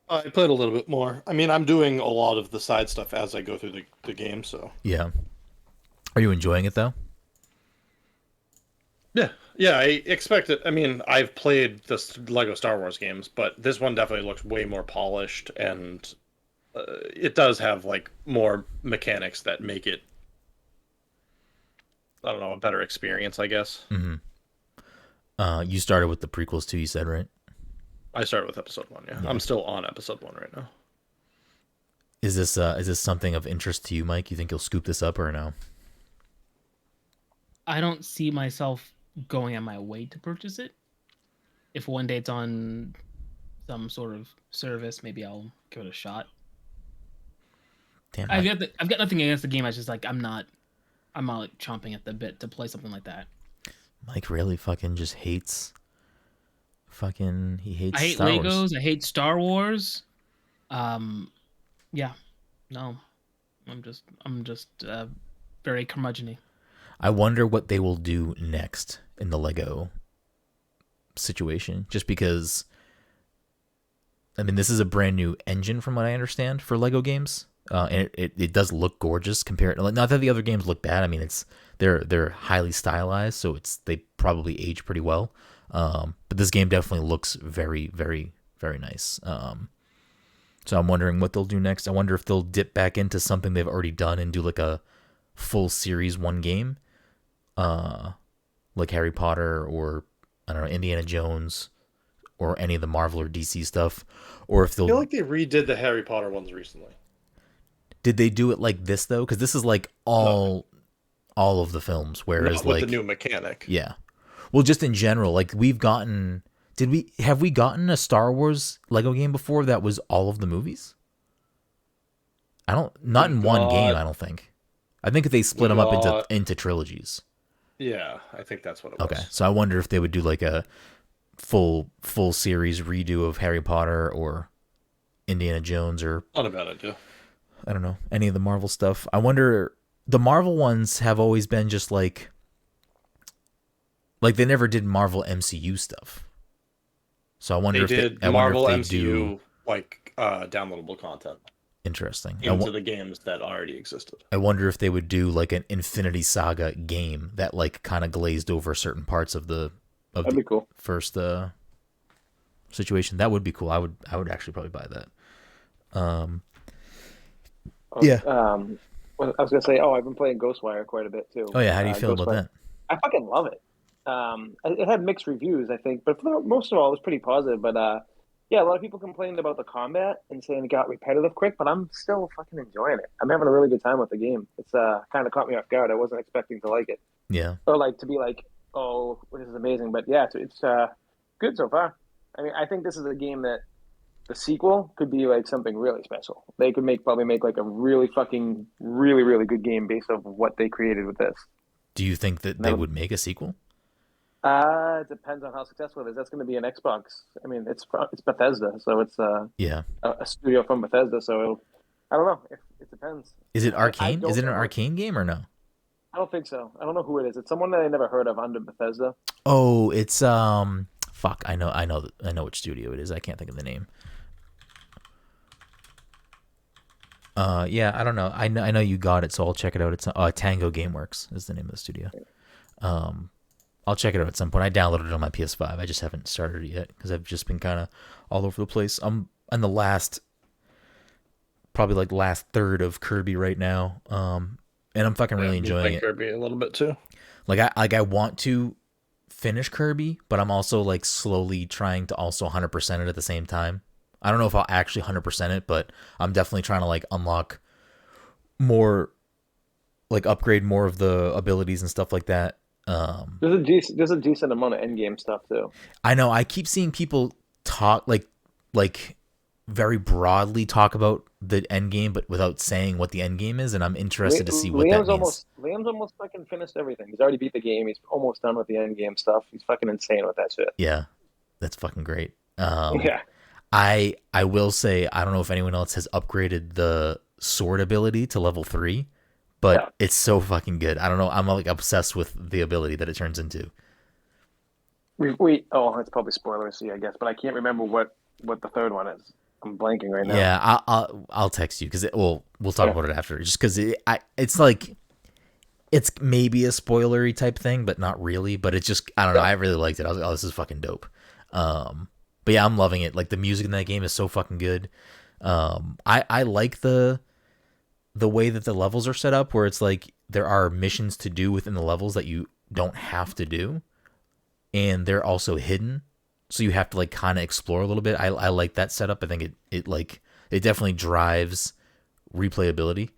I played a little bit more. I mean, I'm doing a lot of the side stuff as I go through the game, so... Yeah. Are you enjoying it, though? Yeah, I expect it. I mean, I've played the Lego Star Wars games, but this one definitely looks way more polished, and it does have, like, more mechanics that make it, I don't know, a better experience, I guess. Mm-hmm. You started with the prequels too, you said, right? I started with episode 1, yeah. I'm still on episode 1 right now. Is this something of interest to you, Mike? You think you'll scoop this up or no? I don't see myself going on my way to purchase it. If one day it's on some sort of service, maybe I'll give it a shot. Damn, I've got nothing against the game. I just like I'm not chomping at the bit to play something like that. Mike really fucking just hates. He hates. I hate Star Legos. Wars. I hate Star Wars. Yeah, no, I'm just very curmudgeon-y. I wonder what they will do next in the Lego situation. Just because, I mean, this is a brand new engine from what I understand for Lego games. And it does look gorgeous compared. Not that the other games look bad. I mean, they're highly stylized, so they probably age pretty well. But this game definitely looks very, very, very nice. So I'm wondering what they'll do next. I wonder if they'll dip back into something they've already done and do like a full series one game, like Harry Potter or I don't know, Indiana Jones or any of the Marvel or DC stuff, or if they'll. I feel like they redid the Harry Potter ones recently. Did they do it like this though? Because this is like all of the films, whereas with like the new mechanic. Yeah, well, just in general, like we've gotten. Have we gotten a Star Wars Lego game before that was all of the movies? Not in one game. I don't think. I think they split them up into trilogies. Yeah, I think that's what it was. Okay, so I wonder if they would do like a full series redo of Harry Potter or Indiana Jones or Not a bad idea. I don't know, any of the Marvel stuff. I wonder the Marvel ones have always been just like they never did Marvel MCU stuff. So I wonder They if did I wonder Marvel if they MCU do. like downloadable content Interesting. into the games that already existed. I wonder if they would do like an Infinity Saga game that like kind of glazed over certain parts of the That'd be cool. first situation. That would be cool. I would actually probably buy that. Yeah. I was gonna say, I've been playing Ghostwire quite a bit too. Oh yeah, how do you feel about that? I fucking love it. It had mixed reviews, I think, but for most of all, it was pretty positive. But yeah, a lot of people complained about the combat and saying it got repetitive quick, but I'm still fucking enjoying it. I'm having a really good time with the game. It's kind of caught me off guard. I wasn't expecting to like it, Yeah. or like to be like, oh, this is amazing. But yeah, it's good so far. I mean, I think this is a game that the sequel could be like something really special. They could probably make like a really fucking really good game based off of what they created with this. Do you think that they would make a sequel? It depends on how successful it is. That's going to be an Xbox. I mean, it's Bethesda, so it's Yeah. a studio from Bethesda. So I don't know. It depends. Is it Arcane? don't Is it an know. Arcane game or no? I don't think so. I don't know who it is. It's someone that I never heard of under Bethesda. Oh, it's fuck. I know which studio it is. I can't think of the name. Yeah, I don't know. I know you got it, so I'll check it out. It's Tango Gameworks is the name of the studio. I'll check it out at some point. I downloaded it on my PS5. I just haven't started it yet because I've just been kind of all over the place. I'm in the last third of Kirby right now. And I'm fucking really enjoying it. Kirby a little bit too. I want to finish Kirby, but I'm also like slowly trying to also 100% it at the same time. I don't know if I'll actually 100% it, but I'm definitely trying to like unlock more, like upgrade more of the abilities and stuff like that. There's a decent amount of endgame stuff too. I know. I keep seeing people talk like very broadly talk about the end game, but without saying what the end game is, and I'm interested to see what that means. Liam's almost fucking finished everything. He's already beat the game. He's almost done with the end game stuff. He's fucking insane with that shit. Yeah, that's fucking great. Yeah. I will say I don't know if anyone else has upgraded the sword ability to level 3, but it's so fucking good. I don't know. I'm like obsessed with the ability that it turns into. It's probably spoilers, I guess, but I can't remember what the third one is. I'm blanking right now. Yeah, I'll text you because we'll talk about it after. Just because it's like it's maybe a spoilery type thing, but not really. But it's just I don't know. I really liked it. I was like, oh, this is fucking dope. But yeah, I'm loving it. Like the music in that game is so fucking good. I like the way that the levels are set up, where it's like there are missions to do within the levels that you don't have to do, and they're also hidden. So you have to like kind of explore a little bit. I like that setup. I think it definitely drives replayability.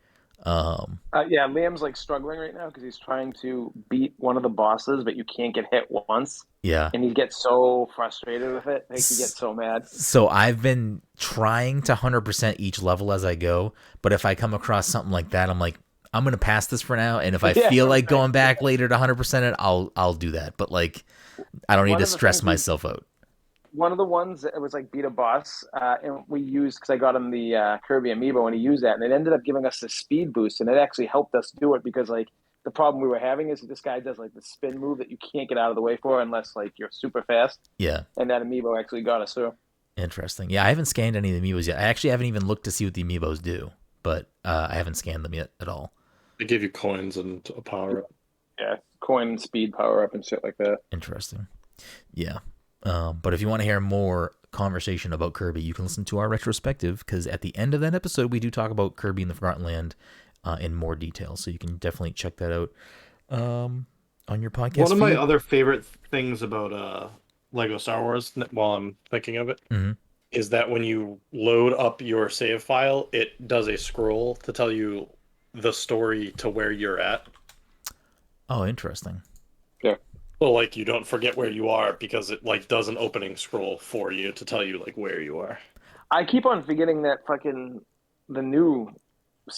Liam's like struggling right now because he's trying to beat one of the bosses, but you can't get hit once. Yeah, and he gets so frustrated with it. Makes me get so mad. So I've been trying to 100% each level as I go, but if I come across something like that, I'm like, I'm gonna pass this for now. And if I feel like going back later to 100% it, I'll do that. But like, I don't need to stress myself out. One of the ones that was like beat a boss, and we used because I got him the Kirby amiibo, and he used that, and it ended up giving us a speed boost, and it actually helped us do it because like the problem we were having is this guy does like the spin move that you can't get out of the way for unless like you're super fast. Yeah, and that amiibo actually got us through. Interesting. Yeah, I haven't scanned any of the amiibos yet. I actually haven't even looked to see what the amiibos do, but I haven't scanned them yet at all. They give you coins and a power up. Yeah, coin, speed, power up, and shit like that. Interesting. Yeah. But if you want to hear more conversation about Kirby, you can listen to our retrospective, because at the end of that episode, we do talk about Kirby in the Forgotten Land in more detail. So you can definitely check that out on your podcast. One of my other favorite things about Lego Star Wars, while I'm thinking of it, is that when you load up your save file, it does a scroll to tell you the story to where you're at. Oh, interesting. Yeah. Well, like you don't forget where you are because it like does an opening scroll for you to tell you like where you are. I keep on forgetting that fucking the new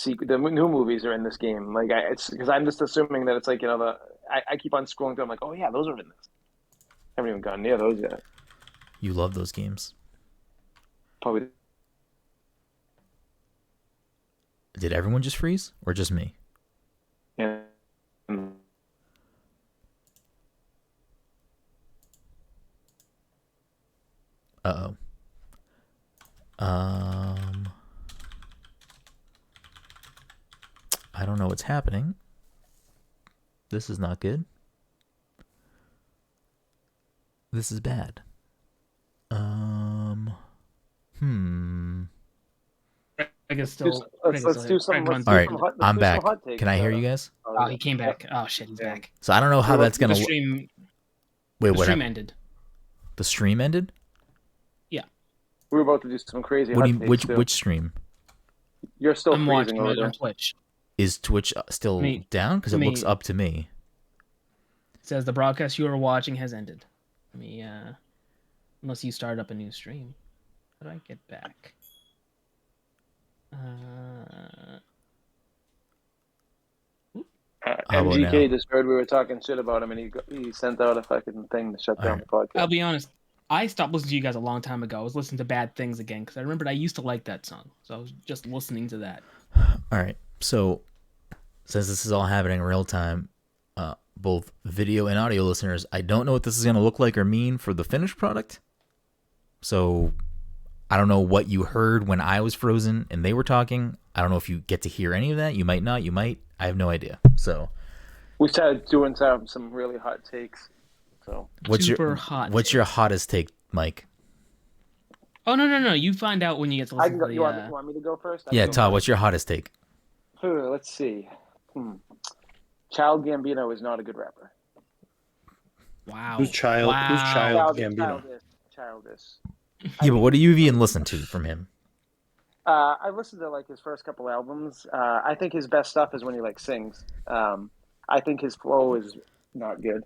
movies are in this game. Like it's because I'm just assuming that it's like I keep on scrolling through. I'm like, oh yeah, those are in this. I haven't even gone near those yet. You love those games. Probably. Did everyone just freeze or just me? Uh-oh. I don't know what's happening. This is not good. This is bad. I guess still. Let's do some. All right, I'm back. Can I hear you guys? Oh, he came back. Oh shit, he's back. So I don't know how that's gonna. The stream. Wait, The what? stream ended. The stream ended? Yeah. We were about to do some crazy. What do hot you, takes, too. which stream? You're still I'm freezing watching over it there. on Twitch. Is Twitch still down? Because it looks up to me. It says the broadcast you are watching has ended. Let me unless you start up a new stream. How do I get back? How about MGK now? just heard we were talking shit about him, and he sent out a fucking thing to shut down the podcast. I'll be honest. I stopped listening to you guys a long time ago. I was listening to Bad Things again because I remembered I used to like that song, so I was just listening to that. All right. So since this is all happening in real time, both video and audio listeners, I don't know what this is going to look like or mean for the finished product. So I don't know what you heard when I was frozen and they were talking. I don't know if you get to hear any of that. You might not. You might. I have no idea. So We started doing some really hot takes. So what's Super hot What's your hottest take, Mike? Oh no! You find out when you get to I listen can go, to the. you want me to go first? I Yeah, can go Todd. first. What's your hottest take? Let's see. Child Gambino is not a good rapper. Wow. Who's Child Gambino? Childish. Yeah, but what do you even listen to from him? I listened to like his first couple albums. I think his best stuff is when he like sings. I think his flow is not good.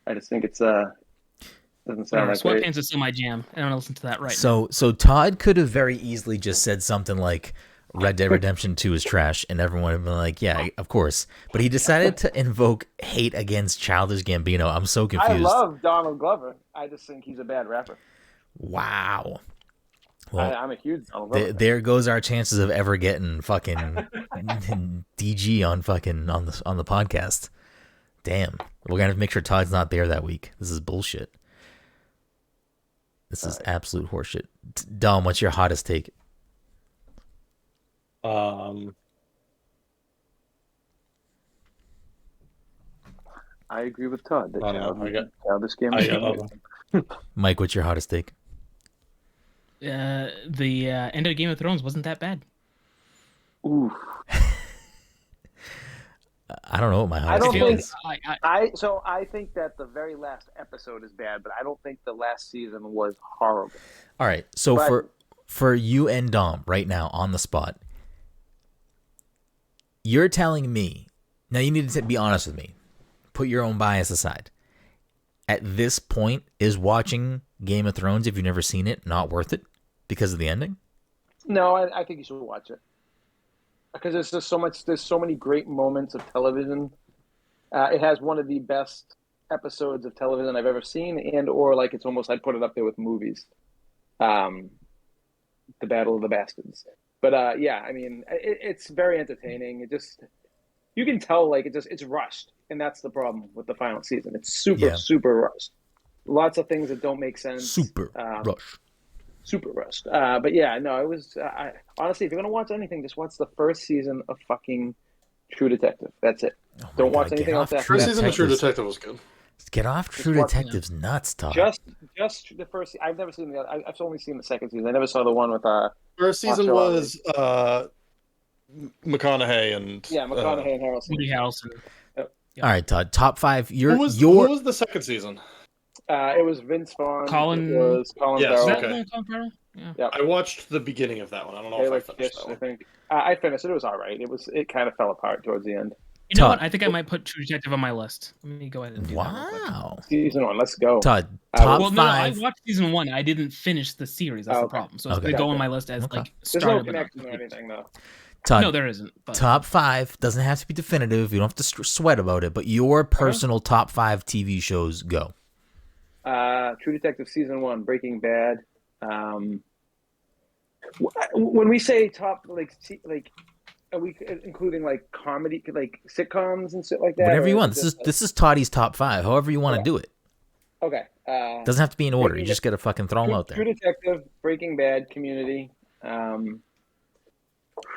I just think it's doesn't sound like great. Sweatpants is still my jam. I don't listen to that right So Todd could have very easily just said something like Red Dead Redemption 2 is trash, and everyone would have been like, yeah, of course. But he decided to invoke hate against Childish Gambino. I'm so confused. I love Donald Glover. I just think he's a bad rapper. Wow. Well, I'm a huge Donald Glover fan. there goes our chances of ever getting fucking DG on the podcast. Damn. We're gonna have to make sure Todd's not there that week. This is bullshit. This is absolute horseshit. Dom, what's your hottest take? I agree with Todd. I don't know. Childish I Gambino. got Mike, what's your hottest take? The end of Game of Thrones wasn't that bad. Ooh. I don't know what my I hottest don't take think is. I think that the very last episode is bad, but I don't think the last season was horrible. All right. So But- for you and Dom right now on the spot, you're telling me, now you need to be honest with me. Put your own bias aside. At this point, is watching Game of Thrones, if you've never seen it, not worth it because of the ending? No, I think you should watch it because there's just so much. There's so many great moments of television. It has one of the best episodes of television I've ever seen, and or like it's almost I'd put it up there with movies. The Battle of the Bastards. But yeah, I mean, it's very entertaining. It just you can tell like it's rushed, and that's the problem with the final season. It's super rushed. Lots of things that don't make sense. Super rushed. But yeah, no, it was. Honestly, if you're gonna watch anything, just watch the first season of fucking True Detective. That's it. Don't watch anything else after First that. season of True Detective was good. Get off True watch Detective's nuts, Todd. Just the first. I've never seen the other. I've only seen the second season. I never saw the one with First season was McConaughey and McConaughey and Harrelson. Woody Harrelson. All right, Todd. Top 5. Who was the second season? It was Vince Vaughn. Colin- It was Colin Yes, Is Farrell. that okay. the one Colin Farrell? Yeah. Yeah. I watched the beginning of that one. I don't know Taylor if I finished Kitsch, that I one. think. I finished it. It was all right. It kind of fell apart towards the end. You know Todd. what? I think I might put True Detective on my list. Let me go ahead and do that real quick. Wow. Season 1. Let's go. Todd, Uh, top Well, no, I 5. watched season 1. I didn't finish the series. That's Oh, the okay. problem. So it's Okay. gonna go on my list as Okay. like There's no started but not connection or completed. anything though. Todd, No, there isn't. But top 5 doesn't have to be definitive. You don't have to sweat about it, but your personal top 5 TV shows go. True Detective season 1, Breaking Bad. When we say top, are we including like comedy, like sitcoms and shit like that? Whatever or you is want. it just, This is Toddy's top 5. However you want to do it. Okay. Doesn't have to be in order. You Breaking just gotta fucking throw them out True there. Detective, Breaking Bad, Community.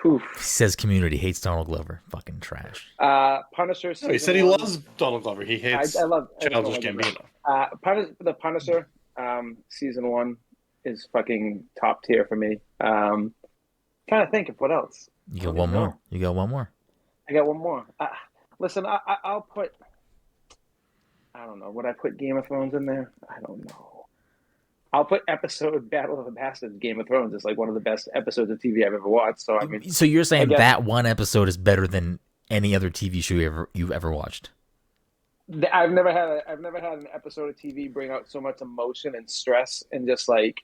Oof. He says Community hates Donald Glover. Fucking trash. Punisher. No, he said he loves Donald Glover. He hates I just don't Childish like him. Gambino. The Punisher, season 1 is fucking top tier for me. Trying to think of what else. You got one more. You got one more. I got one more. Listen, I'll put. I don't know. Would I put Game of Thrones in there? I don't know. I'll put episode Battle of the Bastards. Game of Thrones is like one of the best episodes of TV I've ever watched. So I mean, So you're saying that one episode is better than any other TV show you've ever watched? I've never had an episode of TV bring out so much emotion and stress and just like,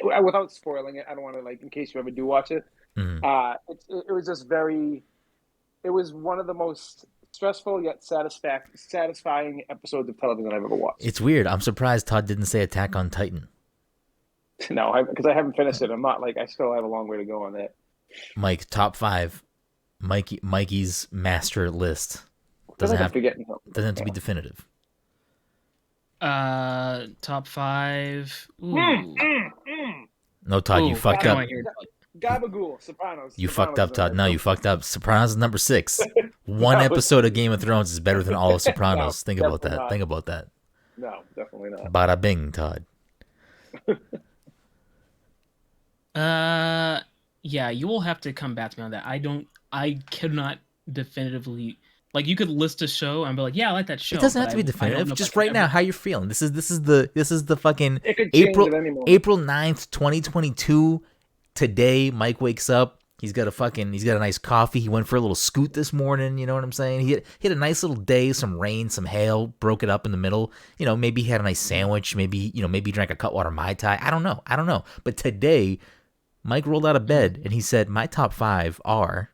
without spoiling it. I don't want to, like, in case you ever do watch it. Mm-hmm. It was just very. It was one of the most stressful yet satisfying episodes of television I've ever watched. It's weird. I'm surprised Todd didn't say Attack on Titan. No, because I haven't finished it. I'm not like I still have a long way to go on that. Mike, top 5. Mikey's master list. Doesn't have to be definitive. Top 5. Ooh. No, Todd, you fucked up. Gabagool, Sopranos. You fucked up, Todd. No, you fucked up. Sopranos is number 6. One episode of Game of Thrones is better than all of Sopranos. Think about that. Think about that. No, definitely not. Bada bing, Todd. Yeah, you will have to come back to me on that. I cannot definitively, like, you could list a show and be like, yeah, I like that show. It doesn't have to be definitive. Just right now, how you're feeling. This is the fucking April 9th, 2022. Today, Mike wakes up. He's got a nice coffee. He went for a little scoot this morning. You know what I'm saying? He had a nice little day, some rain, some hail, broke it up in the middle. You know, maybe he had a nice sandwich. Maybe he drank a Cutwater Mai Tai. I don't know. But today, Mike rolled out of bed and he said, my top 5 are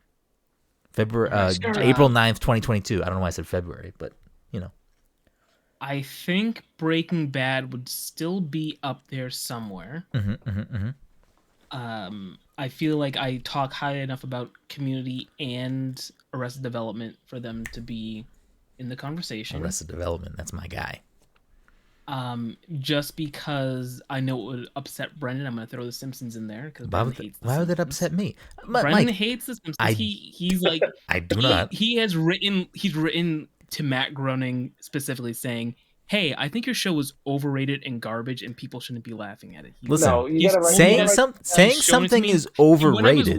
April 9th, 2022. I don't know why I said February, but you know. I think Breaking Bad would still be up there somewhere. I feel like I talk high enough about Community and Arrested Development for them to be in the conversation. Arrested Development, that's my guy. Just because I know it would upset Brenden, I'm going to throw The Simpsons in there. Why would that upset me? Brenden hates The Simpsons. He's like, I do not. He's written to Matt Groening specifically saying, hey, I think your show was overrated and garbage, and people shouldn't be laughing at it. Saying something is overrated.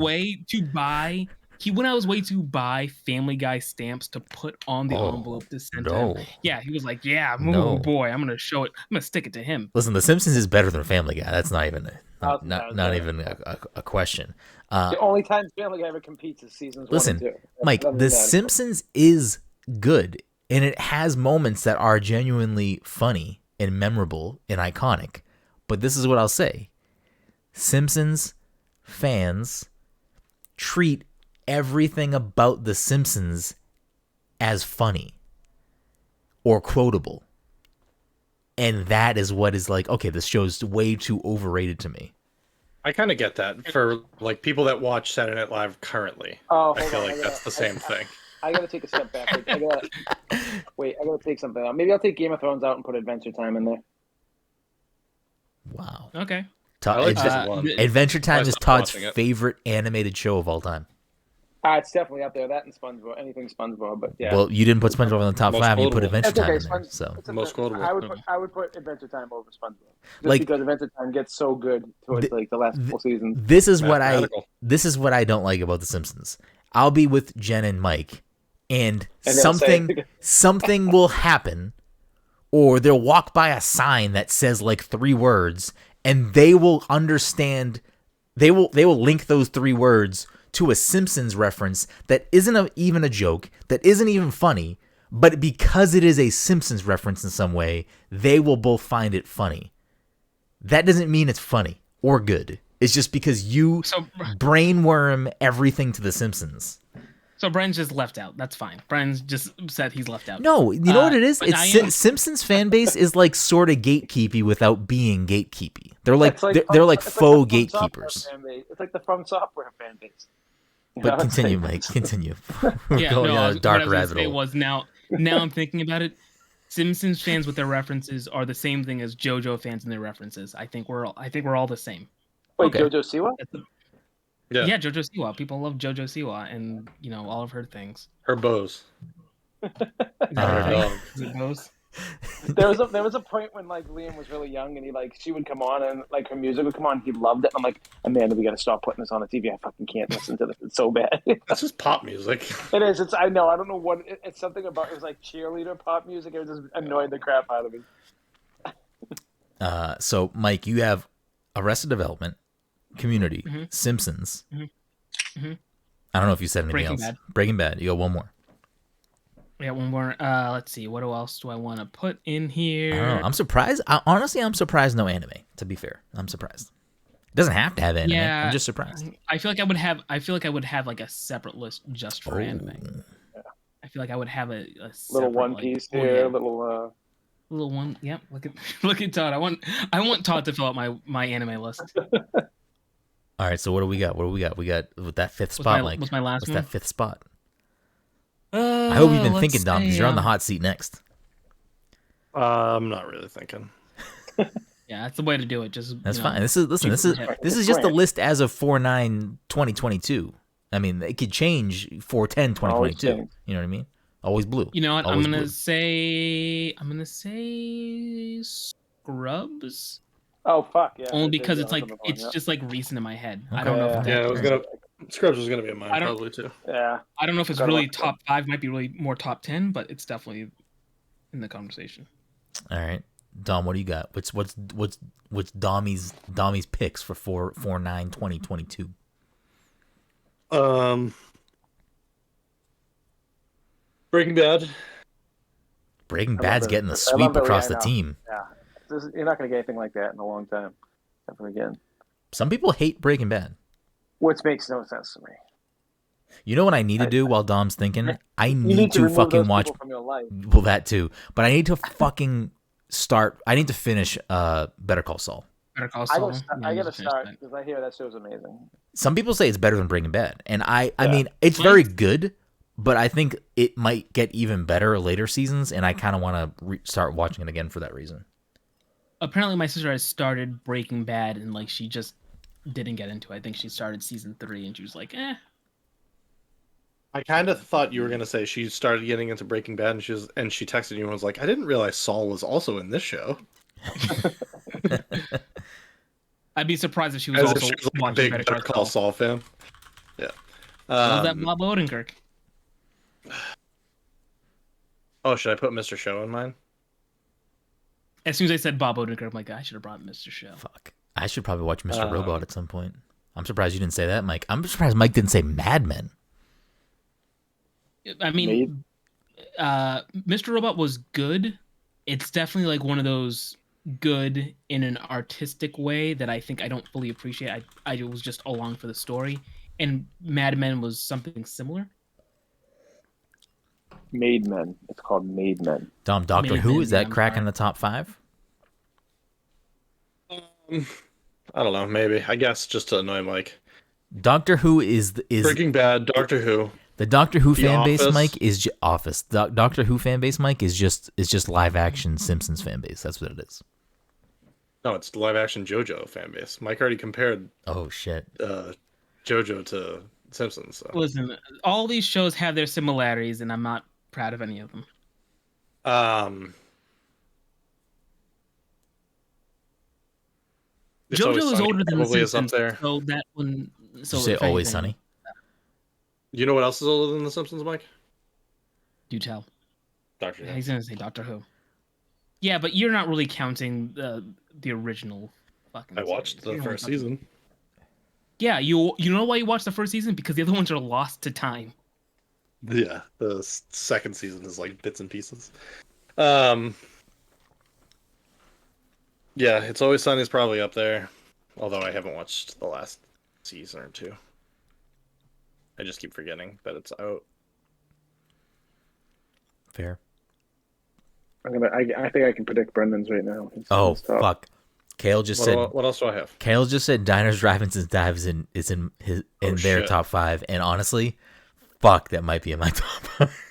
He went out his way to buy Family Guy stamps to put on the envelope to send to him. Yeah, he was like, oh boy, I'm gonna show it. I'm gonna stick it to him. Listen, The Simpsons is better than Family Guy. That's not even a question. The only time Family Guy ever competes is seasons 1 and 2. Mike, The Simpsons is good. And it has moments that are genuinely funny and memorable and iconic. But this is what I'll say. Simpsons fans treat everything about The Simpsons as funny or quotable. And that is what is like, okay, this show's way too overrated to me. I kind of get that for like people that watch Saturday Night Live currently. I feel like that's the same thing. I gotta take a step back. I gotta take something out. Maybe I'll take Game of Thrones out and put Adventure Time in there. Wow. Okay. Adventure Time is Todd's favorite animated show of all time. It's definitely up there. That and SpongeBob. Anything SpongeBob, but yeah. Well, you didn't put SpongeBob in the top 5. You put Adventure Time in there. So most quotable. I would put Adventure Time over SpongeBob, just because Adventure Time gets so good towards like the last couple seasons. This is what I don't like about The Simpsons. I'll be with Jen and Mike, and something will happen, or they'll walk by a sign that says like 3 words, and they will understand. They will link those 3 words to a Simpsons reference that isn't even a joke, that isn't even funny, but because it is a Simpsons reference in some way, they will both find it funny. That doesn't mean it's funny or good. It's just because you brainworm everything to The Simpsons. So Bren's just left out. That's fine. Bren's just said he's left out. No, you know what it is? It's Simpsons fan base is like sort of gatekeepy without being gatekeepy. They're like faux gatekeepers. It's like the From Software fan base. But continue, Mike. Continue. We're going down a dark rabbit hole. Now I'm thinking about it. Simpsons fans with their references are the same thing as JoJo fans and their references. I think we're all the same. Wait, Okay. JoJo Siwa? Yeah, JoJo Siwa. People love JoJo Siwa and all of her things. Her bows. Is that her dog. thing? Is it those? There was a point when like Liam was really young and she would come on and like her music would come on. He loved it. I'm like, Amanda, we got to stop putting this on the TV. I fucking can't listen to this. It's so bad. That's just pop music. It is. I know. I don't know what. It's something about. It was like cheerleader pop music. It just annoyed the crap out of me. So Mike, you have Arrested Development, Community, Mm-hmm. Simpsons. Mm-hmm. I don't know if you said anything Breaking else. Bad. Breaking Bad. You got one more. Yeah, one more. Let's see. What else do I want to put in here? I don't know. I'm surprised. Honestly, I'm surprised no anime. To be fair, I'm surprised. It doesn't have to have anime. Yeah, I'm just surprised. I feel like I would have like a separate list just for anime. I feel like I would have a Little separate, One like, Piece oh, here. yeah, Little. little one. Yep. Look at Todd. I want Todd to fill out my anime list. All right. So what do we got? We got with that fifth What's spot. my last what's one? that fifth spot? I hope you've been let's thinking, Dom, because say, you're on the hot seat next. I'm not really thinking. Yeah, that's the way to do it. Just That's fine. This is It's just the list as of 4/9/2022. I mean, it could change 4/10/2022. Always change. You know what I mean? Always blue. You know what? Always I'm gonna blue. say Scrubs. Oh fuck yeah! Only because it's That was like another one, it's yeah. just like recent in my head. I Okay. don't know if Yeah, it was gonna. Scrubs was gonna be in mine I don't- probably too. Yeah. I don't know if it's Forgot really about top 5. Might be really more top 10, but it's definitely in the conversation. All right, Dom, what do you got? What's Dommy's picks for 4/9/2022? Breaking Bad. Breaking love Bad's it. getting I the love sweep that we- across I the know. team. Yeah. You're not gonna get anything like that in a long time. Ever again. Some people hate Breaking Bad. Which makes no sense to me. You know what I need to do while Dom's thinking? I You need to remove fucking those watch. people from your life. Well, that too. But I need to fucking start. I need to finish Better Call Saul. Better Call I Saul. gotta Yeah, just finish start that. because I hear that show's amazing. Some people say it's better than Breaking Bad, and I Yeah. mean it's Mike- very good, but I think it might get even better later seasons, and I kind of want to start watching it again for that reason. Apparently, my sister has started Breaking Bad, and like she just didn't get into it. I think she started season 3, and she was like, "Eh." I kind of thought you were gonna say she started getting into Breaking Bad, and she texted you and was like, "I didn't realize Saul was also in this show." I'd be surprised if she was As if also she was like a watching big Better Better Call Saul fan. Yeah. Love that Bob Odenkirk. Oh, should I put Mr. Show in mine? As soon as I said Bob Odenkirk, I'm like, I should have brought Mr. Show. Fuck, I should probably watch Mr. Robot at some point. I'm surprised you didn't say that, Mike. I'm surprised Mike didn't say Mad Men. I mean, Mr. Robot was good. It's definitely like one of those good in an artistic way that I think I don't fully appreciate. I was just along for the story. And Mad Men was something similar. Made Men. It's called Made Men. Dom, Doctor Mad Who, Men, is that yeah, cracking I'm the top 5? I don't know. Maybe. I guess just to annoy Mike. Doctor Who is Breaking Bad, Doctor Who. the Doctor Who The fan base. Office. Mike is Office. Doctor Who fan base. Mike is just live action Simpsons fan base. That's what it is. No, it's live action JoJo fan base. Mike already compared Oh shit. JoJo to Simpsons. So. Listen, all these shows have their similarities, and I'm not proud of any of them. It's Always JoJo is Sunny older than The probably is up Simpsons, there. so that one. Did So you say if Always anything, Sunny? You know what else is older than The Simpsons, Mike? Do tell. Doctor Who. He's gonna say Doctor Who. Yeah, but you're not really counting the original fucking. I watched series. the You're first only season. counting- Yeah, you know why you watched the first season? Because the other ones are lost to time. Yeah, the second season is like bits and pieces. Yeah, It's Always Sunny is probably up there, although I haven't watched the last season or two. I just keep forgetting that it's out. Fair. I think I can predict Brendan's right now. Oh He's top. fuck. Kale just said. What else do I have? Kale just said Diners, Drive-ins, and Dives is in their shit. top 5, and honestly, fuck, that might be in my top 5.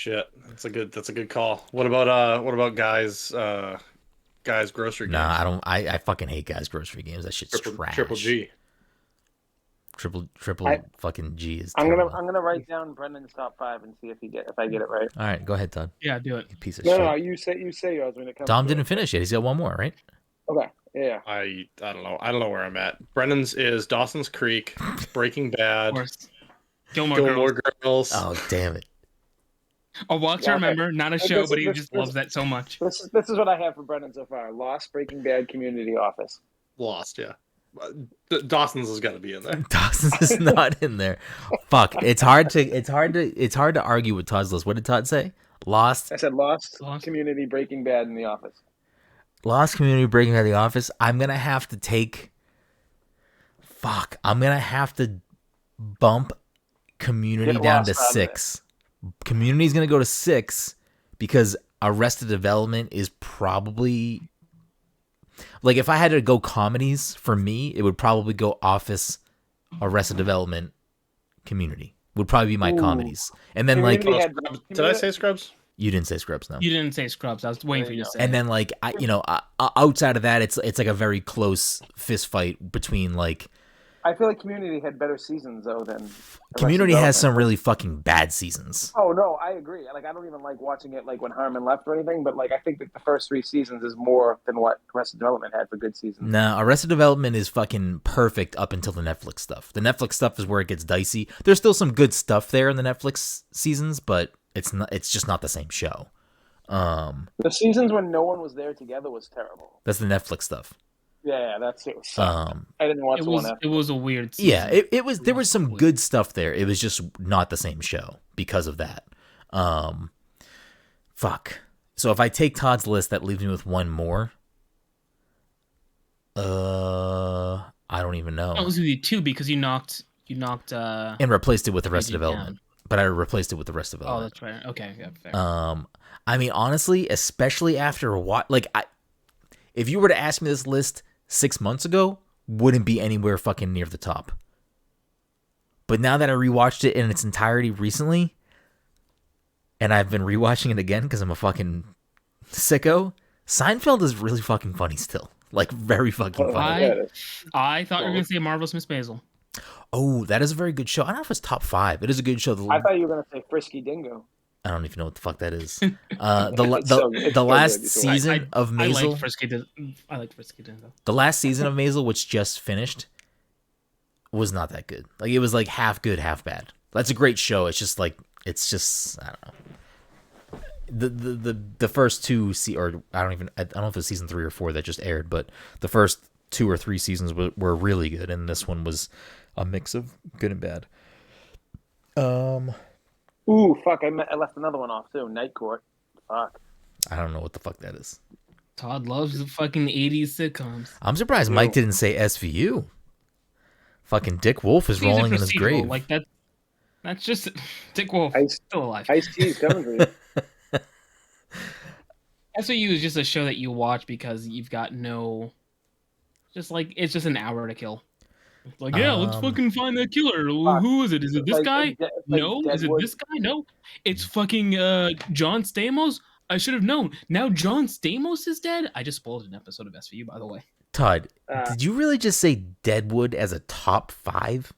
shit. That's a good call. What about guys grocery games? Nah, I don't. I fucking hate guys' grocery games. That shit's trash. Triple G. Triple fucking G is I'm terrible. gonna write down Brendan's top 5 and see if I get it right. All right, go ahead, Todd. Yeah, do it. You piece of No, shit. you say yours when it comes. Dom to didn't finish yet. He's got one more, right? Okay, yeah. I don't know. I don't know where I'm at. Brendan's is Dawson's Creek, Breaking Of Bad, course. Gilmore Girls. Girls. Oh, damn it. A watch Yeah, I okay. remember, not a This- show, but he this- just this- loves that so much. This is what I have for Brendan so far: Lost, Breaking Bad, Community, Office. Lost, yeah. Dawson's has got to be in there. Dawson's is not in there. Fuck. It's hard to argue with Todd's list. What did Todd say? Lost, I said Lost, Lost. Community, Breaking Bad, and The Office. Community, Breaking Bad, The Office. I'm gonna have to take. Fuck. I'm gonna have to bump Community Get down to Lost out of 6. Community's gonna go to 6 because Arrested Development is probably like if I had to go comedies for me, it would probably go Office, Arrested Development, Community would probably be my Ooh. comedies, and then Community like had- Did I say Scrubs? you didn't say Scrubs, no. You didn't say Scrubs. I was waiting for you to say. And then like outside of that, it's like a very close fist fight between like I feel like Community had better seasons though than Community Arrested has some Development. really fucking bad seasons. Oh no, I agree. Like I don't even like watching it like when Harmon left or anything, but like I think that the first 3 seasons is more than what Arrested Development had for good seasons. Nah, Arrested Development is fucking perfect up until the Netflix stuff. The Netflix stuff is where it gets dicey. There's still some good stuff there in the Netflix seasons, but it's just not the same show. The seasons when no one was there together was terrible. That's the Netflix stuff. Yeah, that's it. Um I didn't watch it the one was after. it was a weird season. Yeah, it was. There was some good stuff there. It was just not the same show because of that. Fuck. So if I take Todd's list, that leaves me with one more. I don't even know. That was gonna be 2 because you knocked And replaced it with Arrested Down. Development. But I replaced it with Arrested Oh, Development. that's right. Okay, yeah, fair. I mean, honestly, especially after a while, if you were to ask me this list 6 months ago, wouldn't be anywhere fucking near the top. But now that I rewatched it in its entirety recently, and I've been rewatching it again because I'm a fucking sicko, Seinfeld is really fucking funny still. Like, very fucking funny. I thought you were gonna say Marvelous Miss Maisel. Oh, that is a very good show. I don't know if it's top 5. It is a good show. I thought you were gonna say Frisky Dingo. I don't even know what the fuck that is. It's so last good. season of I Maisel, like Frisky Dingo. the last season of Maisel, which just finished, was not that good. Like it was like half good, half bad. That's a great show. It's just I don't know. The first 2 I don't know if it's season 3 or 4 that just aired, but the first 2 or 3 seasons were really good, and this one was a mix of good and bad. Ooh, fuck! I left another one off too. Night Court. Fuck. I don't know what the fuck that is. Todd loves the fucking 80s sitcoms. I'm surprised Mike didn't say SVU. Fucking Dick Wolf is He's a rolling in his procedural, grave. Like that. That's just Dick Wolf. Still alive. Ice-T's coming for you. SVU is just a show that you watch because you've got no. Just like it's just an hour to kill. It's like let's fucking find that killer. Who is it? Is it this guy? No. Is it this guy? No. It's fucking John Stamos. I should have known. Now John Stamos is dead. I just spoiled an episode of SVU, by the way. Todd, did you really just say Deadwood as a top 5?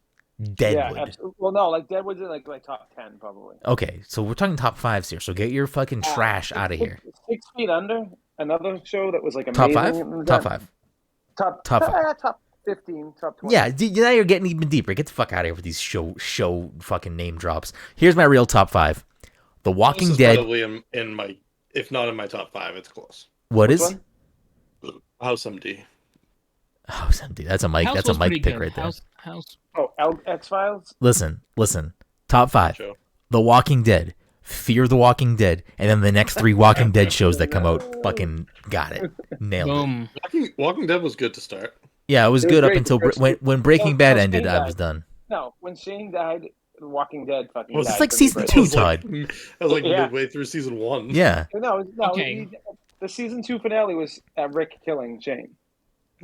Deadwood. Yeah, absolutely. Well, no, like Deadwood's in like top 10 probably. Okay, so we're talking top 5s here. So get your fucking trash out of here. 6 Feet Under, another show that was like Top amazing. 5? Top 5. Top Top 5. top 15, top 20. Yeah, now you're getting even deeper. Get the fuck out of here with these show fucking name drops. Here's my real top 5. The Walking This is Dead. probably in my, if not in my top 5, it's close. What Which is? one? House MD. Oh, empty. That's a Mike. House That's a was Mike pretty pick good. right there. House. Oh, X-Files? Listen. Top 5. Show. The Walking Dead, Fear the Walking Dead, and then the next 3 Walking Dead shows that come out. Fucking got it. Nailed it. Boom. Walking Dead was good to start. Yeah, it was It was good up great. until First- when Breaking Bad Shane ended. I died. was done. No, when Shane died, The Walking Dead fucking Was died. It's like for me, season but- 2, That Todd. That was like Yeah. midway through season 1. Yeah. No, Okay. the season 2 finale was Rick killing Shane.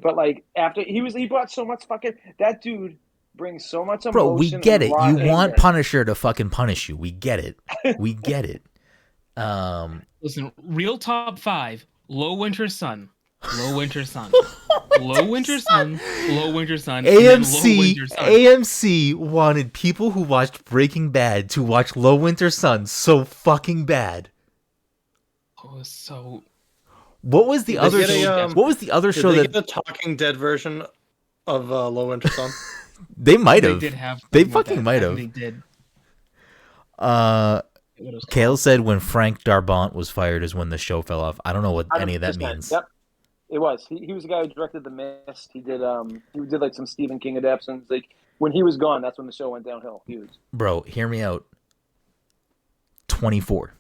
But like after he brought so much fucking that dude brings so much emotion. Bro, we get and it. raw You want anger. Punisher to fucking punish you. We get it. We get it. Listen, real top 5: Low Winter Sun, Low Winter Sun, Low Winter Sun, Low Winter Sun, and then Low Winter Sun. AMC wanted people who watched Breaking Bad to watch Low Winter Sun so fucking bad. Oh, so. What was the other? What was the other show Did they that get the Talking Dead version of Low Winter Sun? they might have? They did have. They fucking might have. They did. Kale said when Frank Darabont was fired is when the show fell off. I don't know what any of that 100%. means. Yep, it was. He was the guy who directed The Mist. He did like some Stephen King adaptations. Like when he was gone, that's when the show went downhill. Huge. Bro, hear me out. 24.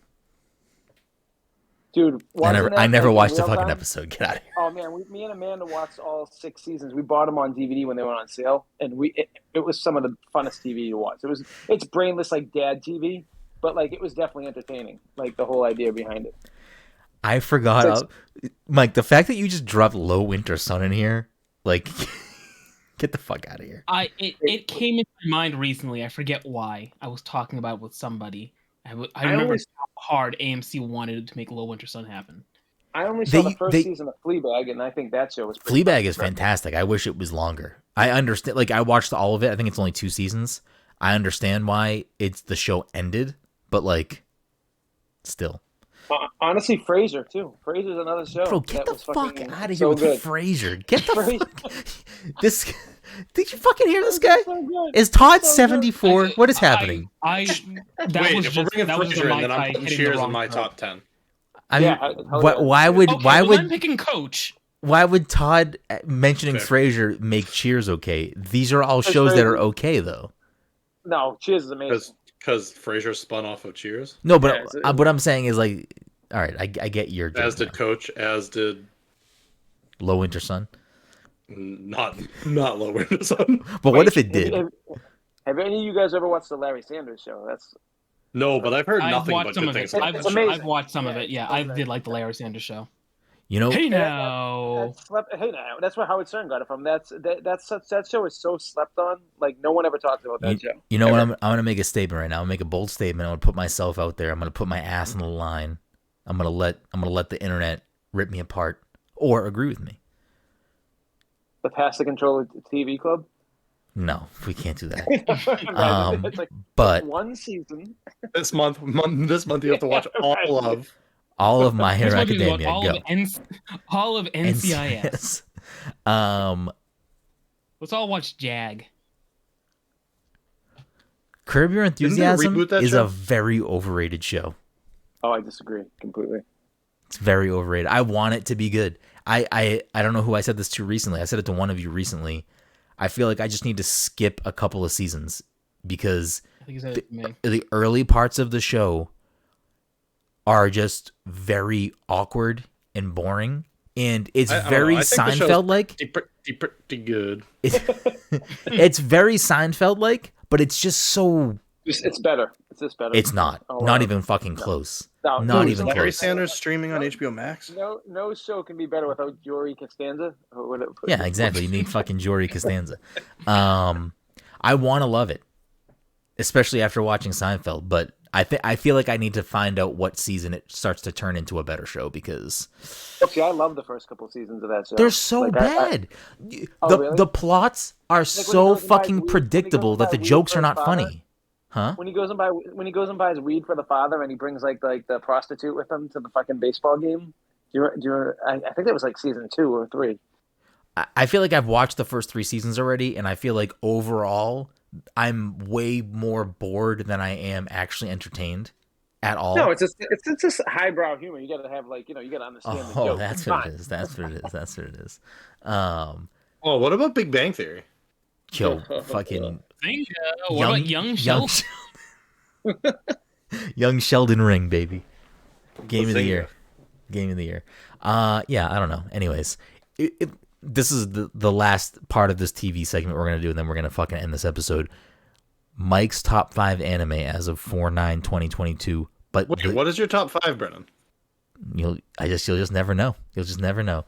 Dude, I never watched a a fucking episode. Get out of here. Oh man, me and Amanda watched all 6 seasons. We bought them on DVD when they went on sale, and it was some of the funnest TV to watch. It's brainless like dad TV, but like it was definitely entertaining. Like the whole idea behind it. I forgot, Mike. The fact that you just dropped Low Winter Sun in here, like, get the fuck out of here. It came into my mind recently. I forget why. I was talking about it with somebody. I remember how hard AMC wanted to make Low Winter Sun happen. I only saw the first season of Fleabag, and I think that show was pretty Fleabag is fantastic. I wish it was longer. I understand. Like, I watched all of it. I think it's only 2 seasons. I understand why the show ended, but like, still. Honestly, Frasier too. Frasier's another show. Bro, get the fuck out of here so with good. Frasier. Get the fuck. This. Did you fucking hear this guy? Is Todd 74? What is happening? If we're bringing Frasier in, then I'm putting Cheers in my top 10. Why would I'm picking Coach? Why would Todd mentioning Frasier make Cheers okay? These are all shows that are okay though. No, Cheers is amazing. Because Frasier spun off of Cheers. No, but what I'm saying is like, all right, I get your joke. As did Coach. As did Low Winter Sun. Not Low Winter Sun. But what if it did? Have any of you guys ever watched the Larry Sanders Show? No, but I've heard nothing but good things about It's that amazing. I've watched some of it. Yeah, I did like the Larry Sanders Show. You know, hey now, that's where Howard Stern got it from. That show is so slept on. Like no one ever talks about that show. You know what? I'm gonna make a statement right now. I'm gonna make a bold statement. I'm gonna put myself out there. I'm gonna put my ass on the line. I'm gonna let the internet rip me apart or agree with me. The Pass the Controller TV Club? No, we can't do that. It's like but 1 season. This month you have to watch all of My Hero Academia. All of NCIS. Let's all watch Jag. Curb Your Enthusiasm is show? a very overrated show. Oh, I disagree completely. It's very overrated. I want it to be good. I don't know who I said this to recently. I said it to one of you recently. I feel like I just need to skip a couple of seasons because I think you said it to me. The early parts of the show are just very awkward and boring, and it's very Seinfeld-like. Pretty good. It's very Seinfeld-like, but it's just so. It's better. It's just better. It's not. Not even fucking close. No, not even close. Larry Sanders streaming on HBO Max. No show can be better without Jory Costanza. Yeah, exactly. You need fucking Jory Costanza. I want to love it, especially after watching Seinfeld. But I feel like I need to find out what season it starts to turn into a better show because. See, I love the first couple of seasons of that show. They're so bad. Really? The plots are so fucking predictable that the jokes are not funny. Huh? When he goes and buys weed for the father, and he brings like the prostitute with him to the fucking baseball game. I think that was like season 2 or 3. I feel like I've watched the first 3 seasons already, and I feel like overall I'm way more bored than I am actually entertained at all. No, it's just highbrow humor. You got to have you got to understand the joke. Oh, that's what it is. That's what it is. Oh, what about Big Bang Theory? Yo, fucking. What about Young Sheldon? Young Sheldon Ring, baby. Game of the year. Yeah, I don't know. Anyways, this is the last part of this TV segment we're gonna do, and then we're gonna fucking end this episode. Mike's top 5 anime as of 4/9/2022. But wait, what is your top 5, Brennan? You'll just never know. You'll just never know.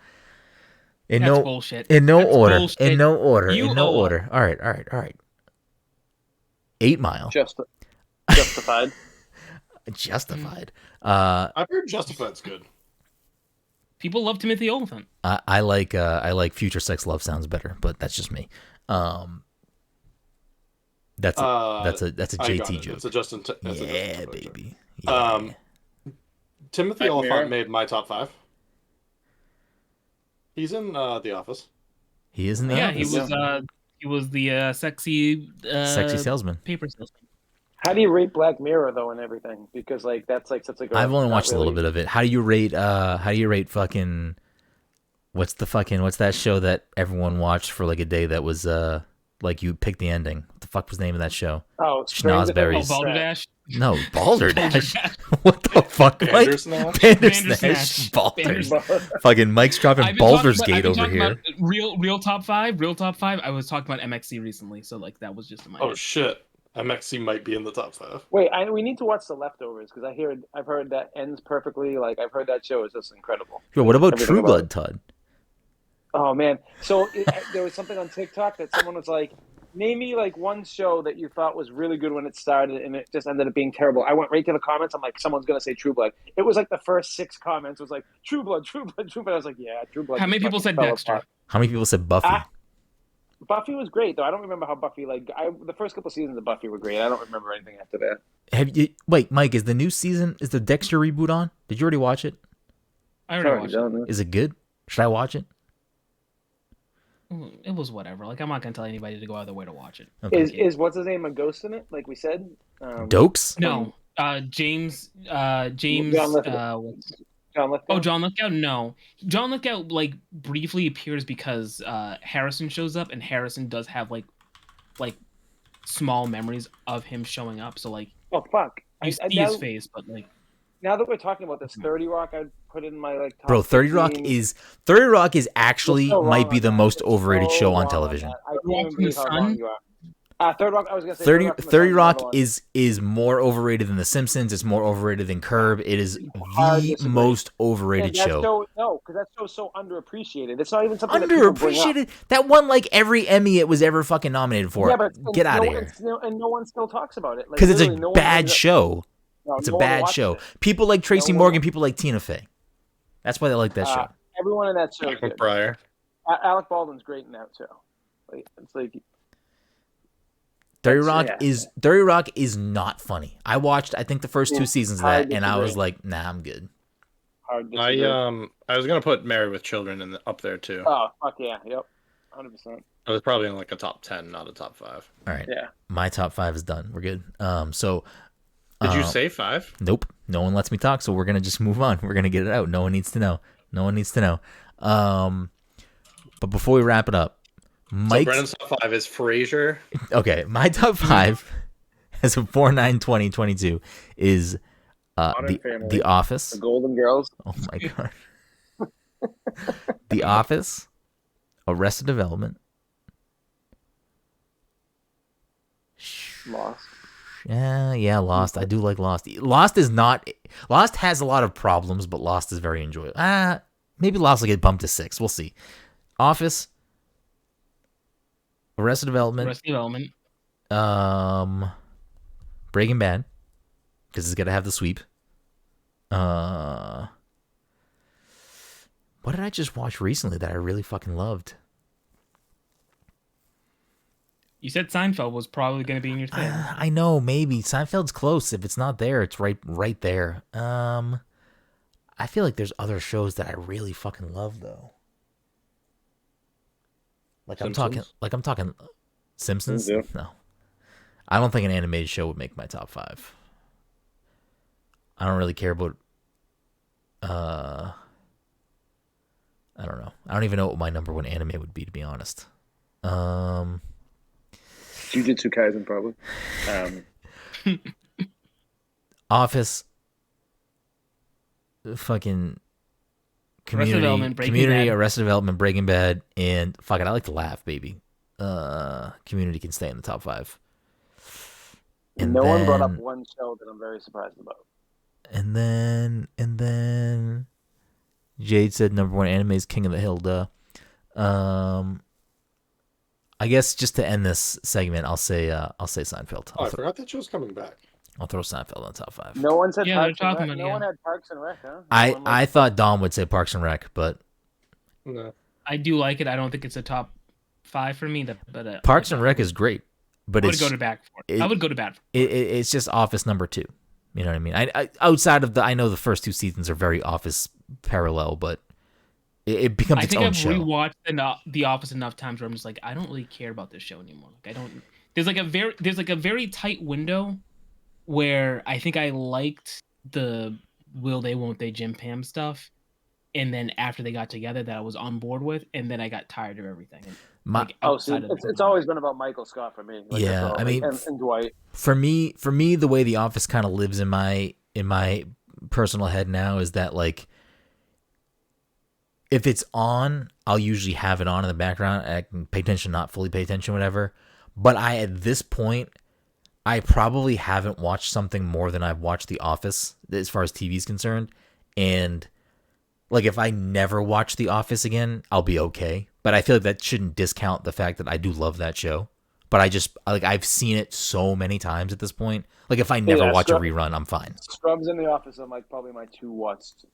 That's bullshit. In no That's order. bullshit. In no order. In no order. All right. 8 Mile. Justified. Justified. I've heard Justified's good. People love Timothy Oliphant. I like Future Sex Love Sounds better, but that's just me. That's a JT joke. It's a Justin. Yeah, baby. Yeah. Timothy Black Oliphant Mirror. made my top 5. He's in The Office. He is in the Yeah, office. he was the sexy salesman. paper salesman. How do you rate Black Mirror though and everything? Because like that's like such a good. I've only watched a little bit of it. How do you rate fucking what's that show that everyone watched for like a day that was like you picked the ending? What the fuck was the name of that show? Oh, Schnozberries. Oh, Balderdash. No, Balderdash. What the fuck, Mike? Bandersnatch? Bandersnatch. Bandersnatch. Fucking Mike's dropping Baldur's Gate over here. Real top 5. I was talking about MXC recently, so like that was just in my Oh head. shit! MXC might be in the top 5. Wait, we need to watch The Leftovers because I've heard that ends perfectly. Like I've heard that show is just incredible. Yo, what about Everything True about Blood, it. Todd? Oh man, so there was something on TikTok that someone was like, name me like one show that you thought was really good when it started and it just ended up being terrible. I went right to the comments. I'm like, someone's gonna say True Blood. It was like the first 6 comments was like True Blood, True Blood, True Blood. I was like, yeah, True Blood. How many people said fell Dexter? apart. How many people said Buffy? Buffy was great though. I don't remember how Buffy the first couple seasons of Buffy were great. I don't remember anything after that. Wait, Mike, is the Dexter reboot on? Did you already watch it? I already watched it. Is it good? Should I watch it? It was whatever. Like I'm not gonna tell anybody to go out of their way to watch it. Okay. Is what's his name a ghost in it? Like we said. Dokes? No, James. John Lithgow. John Lithgow? Oh, John Lithgow? No. John Lithgow, like, briefly appears because Harrison shows up, and Harrison does have, like small memories of him showing up. So, like, Oh fuck! you see his face, but, like... Now that we're talking about this, 30 Rock, I'd put in my, like, top Bro, 30 Rock 15. is actually You're so might wrong be on the that. most You're overrated so show on wrong television. that. I can't Rock even from believe the how Sun? wrong you are. Third Rock, I was gonna say 30 Rock from the 30 Sun Rock another one. is more overrated than The Simpsons. It's more overrated than Curb. It is Hard the disagree. most And overrated that show. No, because that show's so underappreciated. It's not even something that people bring up. Underappreciated. That won like every Emmy it was ever fucking nominated for. Yeah, but Get out of no here. And no one still talks about it. Like, Because it's literally, a no one bad brings up- show. No, It's a no one bad watches show. it. People like Tracy No one- Morgan. People like Tina Fey. That's why they like that show. Everyone in that show is good. McBriar. Alec Baldwin's great in that show. Like, it's like 30 Rock yeah. 30 Rock is not funny. I watched I think the first 2 seasons of I that and I was disagree. like, nah, I'm good. hard to disagree. I was gonna put Married with Children up there too. Oh fuck yeah, yep, 100%. It was probably in like a top 10, not a top 5. All right. Yeah. My top 5 is done. We're good. So Did you say 5? nope. No one lets me talk, so we're gonna just move on. We're gonna get it out. No one needs to know. But before we wrap it up, So Mike's Brennan's top 5 is Frasier. okay. My top 5 as of 4/9/2022 is Modern Family. the Office. The Golden Girls. Oh my god. The Office, Arrested Development. Lost. Yeah, Lost. I do like Lost. Lost has a lot of problems, but Lost is very enjoyable. Maybe Lost will get bumped to 6. We'll see. Office, Arrested Development, Breaking Bad, because it's got to have the sweep. What did I just watch recently that I really fucking loved? You said Seinfeld was probably going to be in your thing. I know, maybe Seinfeld's close. If it's not there, it's right there. I feel like there's other shows that I really fucking love though. I'm talking Simpsons. Yeah. No, I don't think an animated show would make my top 5. I don't really care about. I don't know. I don't even know what my number 1 anime would be, to be honest. Jujutsu Kaisen, probably. Office, fucking Community, Development, Breaking Community, Bad. Arrested Development, Breaking Bad, and fuck it, I like to laugh, baby. Community can stay in the top 5. And no one brought up then- one show that I'm very surprised about. And then Jade said number 1 anime is King of the Hill. Duh. I guess just to end this segment, I'll say Seinfeld. Oh, I forgot that show's coming back. I'll throw Seinfeld in the top 5. No one said Yeah, Parks they're and talking Rec. about No it, one yeah. had Parks and Rec, huh? No I one I thought Dom would say Parks and Rec, but No. I do like it. I don't think it's a top 5 for me. But Parks and Rec is great. But I would it's go to bat for it. I would go to bat for it's just Office number 2. You know what I mean? I outside of I know the first 2 seasons are very Office parallel, but it becomes I its think own I've show. rewatched The Office enough times where I'm just like, I don't really care about this show anymore. Like, I don't. There's like a very tight window where I think I liked the will they won't they Jim Pam stuff, and then after they got together, that I was on board with, and then I got tired of everything. And, like, Oh, see, outside of it's always been about Michael Scott for me. Like, Yeah, that's all. I mean, and Dwight. For me, the way The Office kind of lives in my personal head now is that, like, if it's on, I'll usually have it on in the background. I can pay attention, not fully pay attention, whatever. But at this point, I probably haven't watched something more than I've watched The Office as far as TV is concerned. And, like, if I never watch The Office again, I'll be okay. But I feel like that shouldn't discount the fact that I do love that show. But I've seen it so many times at this point. Like, if I never watch a rerun, I'm fine. Scrubs and The Office are like probably my 2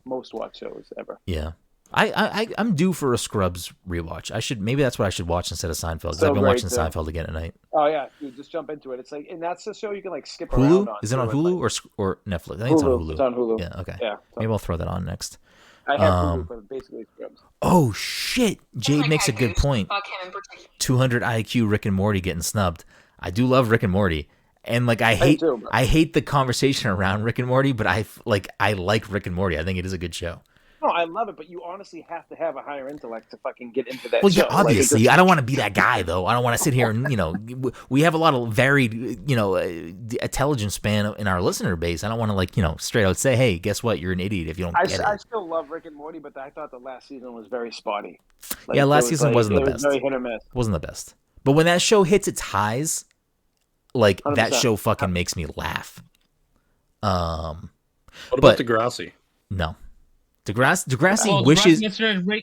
most watched shows ever. Yeah. I'm due for a Scrubs rewatch. Maybe that's what I should watch instead of Seinfeld, because So I've been great, watching too. Seinfeld again tonight. Oh yeah, dude, just jump into it. It's like, and that's the show you can like skip around Hulu? on. Is it on too. Hulu or Netflix? I think it's on Hulu. It's on Hulu. Yeah, okay. Yeah. Maybe I'll throw that on next. I have Hulu for basically Scrubs. Oh, shit. Jade makes a good point. 200 IQ Rick and Morty getting snubbed. I do love Rick and Morty. And, like, I hate the conversation around Rick and Morty, but I like Rick and Morty. I think it is a good show. No, I love it, but you honestly have to have a higher intellect to fucking get into that Well, show. yeah, obviously. I don't want to be that guy, though. I don't want to sit here and, we have a lot of varied, intelligence span in our listener base. I don't want to, straight out say, hey, guess what? You're an idiot if you don't get it. I still love Rick and Morty, but I thought the last season was very spotty. Like, yeah, last season wasn't the best. It was very hit or miss. Wasn't the best. But when that show hits its highs, like, 100%. that show fucking makes me laugh. What about Degrassi? No. Degrassi wishes. wishes...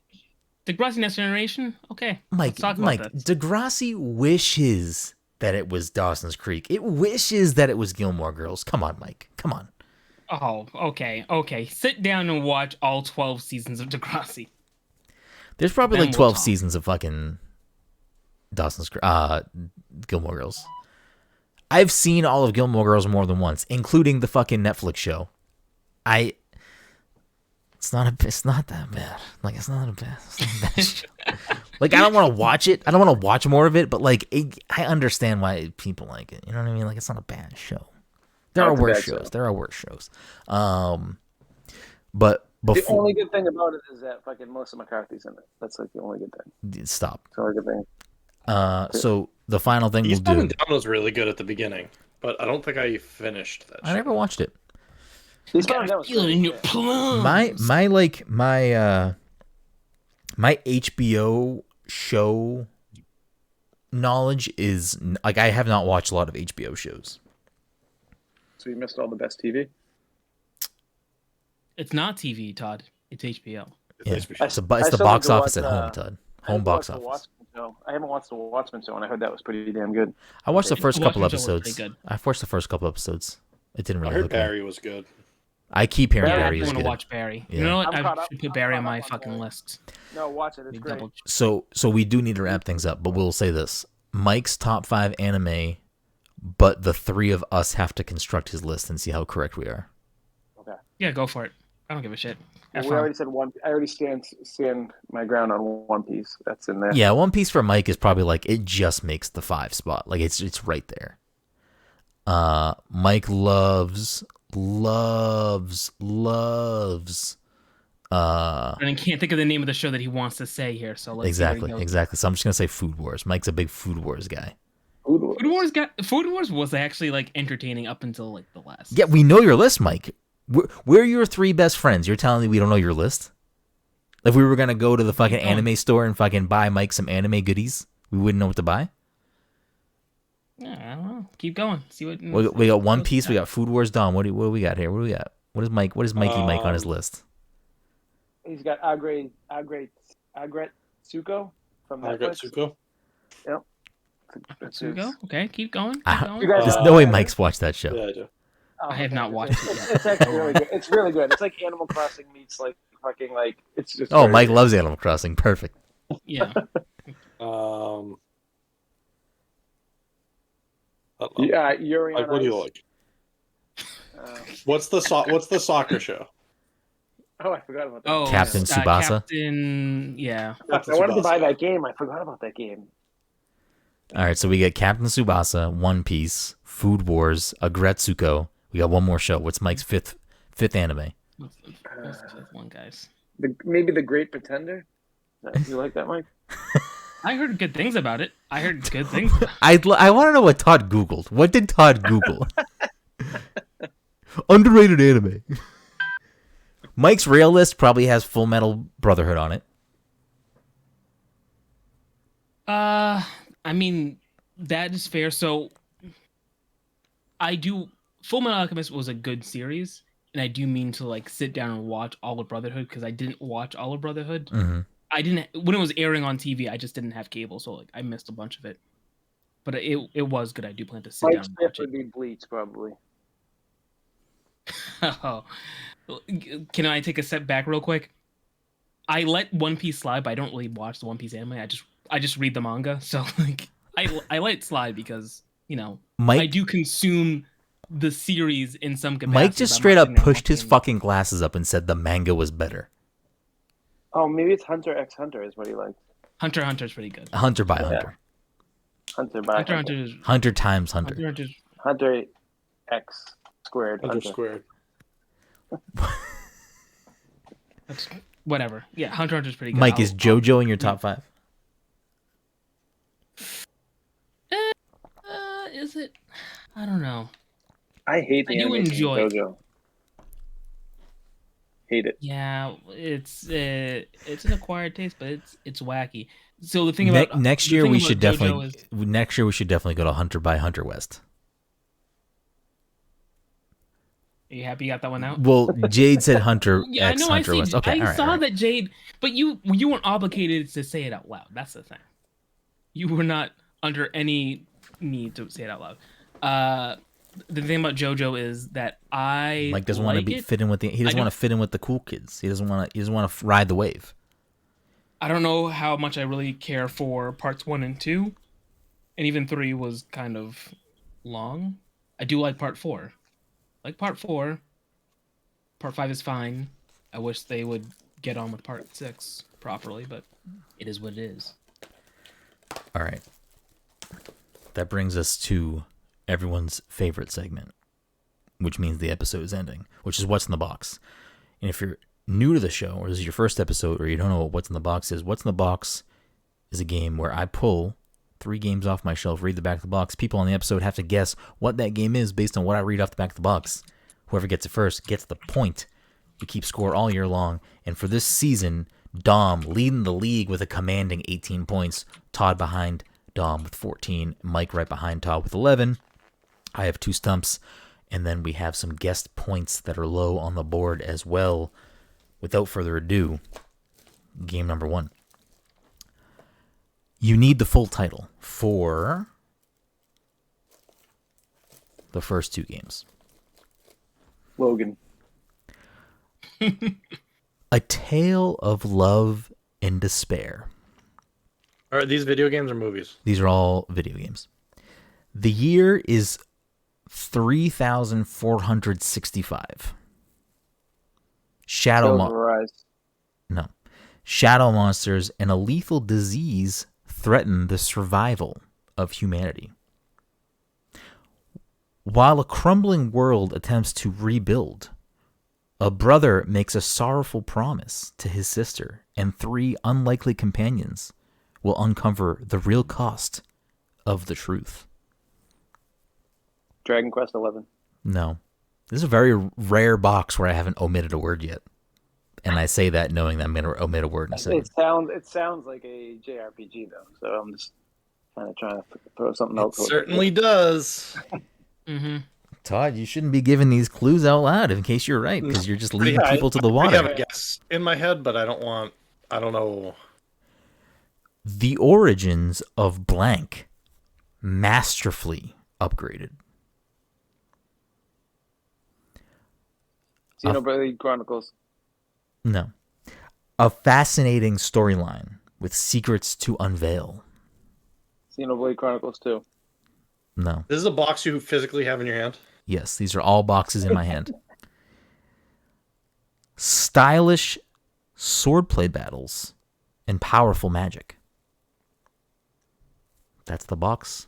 Degrassi Next Generation? Okay. Mike, Degrassi wishes that it was Dawson's Creek. It wishes that it was Gilmore Girls. Come on, Mike. Come on. Oh, okay. Sit down and watch all 12 seasons of Degrassi. There's probably like 12 seasons of fucking Dawson's Gilmore Girls. I've seen all of Gilmore Girls more than once, including the fucking Netflix show. It's not that bad. Like, it's not a bad show. Like, I don't want to watch it. I don't want to watch more of it, but, like, I understand why people like it. You know what I mean? Like, it's not a bad show. There are worse shows. But the only good thing about it is that fucking Melissa McCarthy's in it. That's like the only good thing. Stop. It's the only good thing. So the final thing we'll do. Eastbound and Down was really good at the beginning, but I don't think I finished that. I never watched it. Feel it in your plums. My HBO show knowledge is like, I have not watched a lot of HBO shows. So you missed all the best TV? It's not TV, Todd. It's HBO. It's the box office at home, Todd. Home box office. I haven't watched the Watchmen show, and I heard that was pretty damn good. I watched the first couple episodes. It didn't really. I heard Barry was good. I keep hearing Barry is good. I want to watch Barry. Yeah. You know what? I should put Barry on my fucking list. No, watch it. It's great. So we do need to wrap things up, but we'll say this: Mike's top 5 anime, but the 3 of us have to construct his list and see how correct we are. Okay. Yeah, go for it. I don't give a shit. We already said one. I already stand my ground on One Piece. That's in there. Yeah, One Piece for Mike is probably like, it just makes the 5 spot. Like, it's right there. Mike loves. And I can't think of the name of the show that he wants to say here. So let's exactly. So I'm just gonna say Food Wars. Mike's a big Food Wars guy. Food Wars was actually like entertaining up until like the last. Yeah, we know your list, Mike. We're your 3 best friends. You're telling me we don't know your list? If we were gonna go to the fucking anime store and fucking buy Mike some anime goodies, we wouldn't know what to buy. Yeah, I don't know. Keep going. See what we got. One Piece. We got Food Wars. Dom. What do we got here? What do we got? What is Mike? What is Mikey Mike on his list? He's got Agretsuko from Netflix. Agretsuko. Yep. Agretsuko. Okay, keep going. There's no way Mike's watched that show. Yeah, I do. Oh, I have okay. not watched it yet. It's actually really good. It's really good. It's like Animal Crossing meets like fucking like it's just. Oh, very Mike good. loves Animal Crossing. Perfect. Yeah. Yeah, Yuri on Like, what do you Ice. like? Uh, What's the soccer show? oh, I forgot about that. Oh, Captain Tsubasa? Captain, yeah. I wanted to buy that game. I forgot about that game. All right, so we get Captain Tsubasa, One Piece, Food Wars, Agretsuko. We got one more show. What's Mike's fifth anime? What's the fifth one, guys? Maybe the Great Pretender. You like that, Mike? I heard good things about it. I heard good things. I want to know what Todd Googled. What did Todd Google? Underrated anime. Mike's rail list probably has Full Metal Brotherhood on it. I mean, that is fair. So, Full Metal Alchemist was a good series, and I do mean to like sit down and watch all of Brotherhood because I didn't watch all of Brotherhood. Mm-hmm. I didn't when it was airing on TV. I just didn't have cable, so like I missed a bunch of it. But it was good. I do plan to sit down Mike's and fifth watch would it. be Bleach, probably. Oh. Can I take a step back real quick? I let One Piece slide, but I don't really watch the One Piece anime. I just read the manga. So like I let it slide because, you know, Mike, I do consume the series in some capacity. Mike just but I'm straight not up sitting there pushed his watching- fucking glasses up and said the manga was better. Oh, maybe it's Hunter x Hunter is what he likes. Hunter x Hunter is pretty good. Hunter by Yeah. Hunter. Hunter by Hunter Hunter. x Hunter is Hunter times Hunter. Hunter x Hunter is Hunter X squared. Under squared. that's whatever. Yeah, Hunter x Hunter is pretty good. Mike, is JoJo in your top 5? Is it? I don't know. I hate the I do animation enjoy of JoJo. Hate it. Yeah, it's an acquired taste, but it's wacky. So the thing about Next the year thing we about should JoJo definitely go to Hunter by Hunter West. Are you happy you got that one out? Well, Jade said Hunter Yeah, I X know. Hunter West. Okay, I all right, saw all right. that, Jade, but you weren't obligated to say it out loud. That's the thing. You were not under any need to say it out loud. The thing about JoJo is that Mike doesn't want to fit in with he doesn't want to fit in with the cool kids. He doesn't want to ride the wave. I don't know how much I really care for parts 1 and 2, and even 3 was kind of long. I do like part 4. Like part 4. Part 5 is fine. I wish they would get on with part 6 properly, but it is what it is. All right. That brings us to everyone's favorite segment, which means the episode is ending, which is What's in the Box. And if you're new to the show, or this is your first episode, or you don't know what What's in the Box is, What's in the Box is a game where I pull 3 games off my shelf, read the back of the box. People on the episode have to guess what that game is based on what I read off the back of the box. Whoever gets it first gets the point. We keep score all year long. And for this season, Dom leading the league with a commanding 18 points. Todd behind Dom with 14. Mike right behind Todd with 11. I have 2 stumps. And then we have some guest points that are low on the board as well. Without further ado, game number 1. You need the full title for the first 2 games. Logan. A Tale of Love and Despair. Are these video games or movies? These are all video games. The year is 3,465. Tales of Arise. Shadow monsters and a lethal disease threaten the survival of humanity. While a crumbling world attempts to rebuild, a brother makes a sorrowful promise to his sister, and 3 unlikely companions will uncover the real cost of the truth. Dragon Quest 11. No. This is a very rare box where I haven't omitted a word yet. And I say that knowing that I'm going to omit a word in a second. It sounds like a JRPG though, so I'm just kind of trying to throw something else. Certainly does. Mm-hmm. Todd, you shouldn't be giving these clues out loud in case you're right, because you're just leading people to the I water. have a guess in my head, but I don't know. The origins of blank, masterfully upgraded. Xenoblade Chronicles. No. A fascinating storyline with secrets to unveil. Xenoblade Chronicles 2. No. This is a box you physically have in your hand. Yes, these are all boxes in my hand. Stylish swordplay battles and powerful magic. That's the box.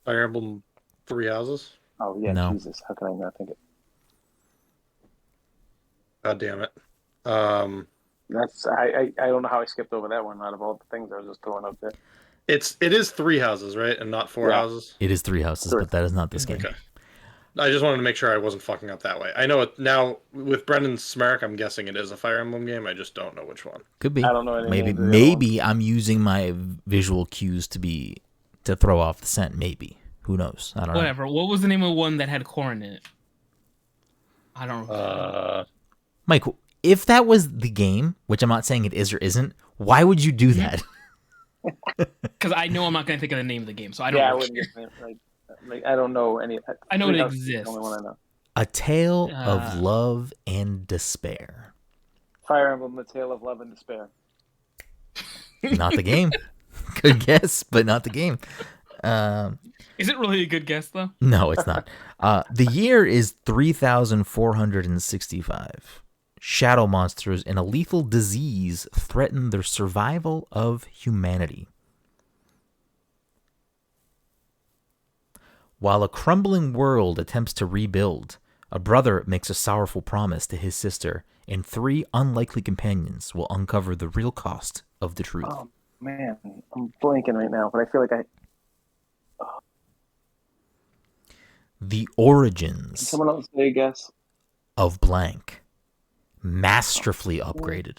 Fire Emblem Three Houses. Oh yeah, No. Jesus! How can I not think it? God damn it. That's I don't know how I skipped over that one out of all the things I was just throwing up there. It is Three Houses, right, and not Four Yeah. Houses. It is Three Houses, Sure. but that is not this game. Okay. I just wanted to make sure I wasn't fucking up that way. I know it now with Brendan Smerrick. I'm guessing it is a Fire Emblem game. I just don't know which one. Could be. I don't know any Maybe names of the other maybe I'm using my visual cues to throw off the scent. Maybe. Who knows? I don't know. Whatever. What was the name of one that had corn in it? I don't know. Mike, if that was the game, which I'm not saying it is or isn't, why would you do that? Because I know I'm not going to think of the name of the game, so I don't Yeah, I know. wouldn't get like I don't know any. I know it Three Houses is exists. The only one I know. A tale of love and despair. Fire Emblem: The Tale of Love and Despair. Not the game. Good guess, but not the game. Is it really a good guess, though? No, it's not. The year is 3,465. Shadow monsters and a lethal disease threaten the survival of humanity. While a crumbling world attempts to rebuild, a brother makes a sorrowful promise to his sister, and 3 unlikely companions will uncover the real cost of the truth. Oh man, I'm blanking right now, but I feel like The Can origins someone else say a guess? of blank. Masterfully upgraded.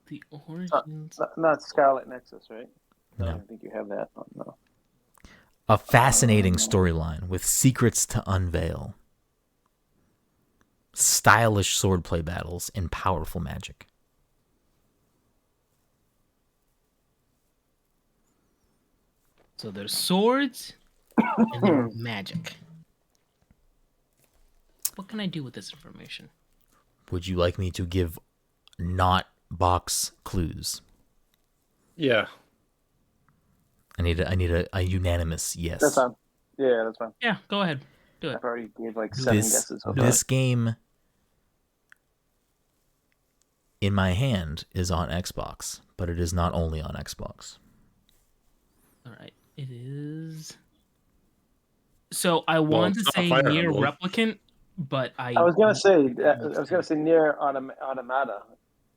The origins. Not Scarlet Nexus, right? No. I don't think you have that. Oh, no. A fascinating storyline with secrets to unveil. Stylish swordplay battles and powerful magic. So there's swords and there's magic. What can I do with this information? Would you like me to give not box clues? Yeah. I need a unanimous yes. That's fine. Yeah, that's fine. Yeah, go ahead. Do it. I've already gave like 7 guesses. So far. This game in my hand is on Xbox, but it is not only on Xbox. All right. It is. So I wanted it's to not say Fire near Emblem. replicant, but I I was gonna say near Automata.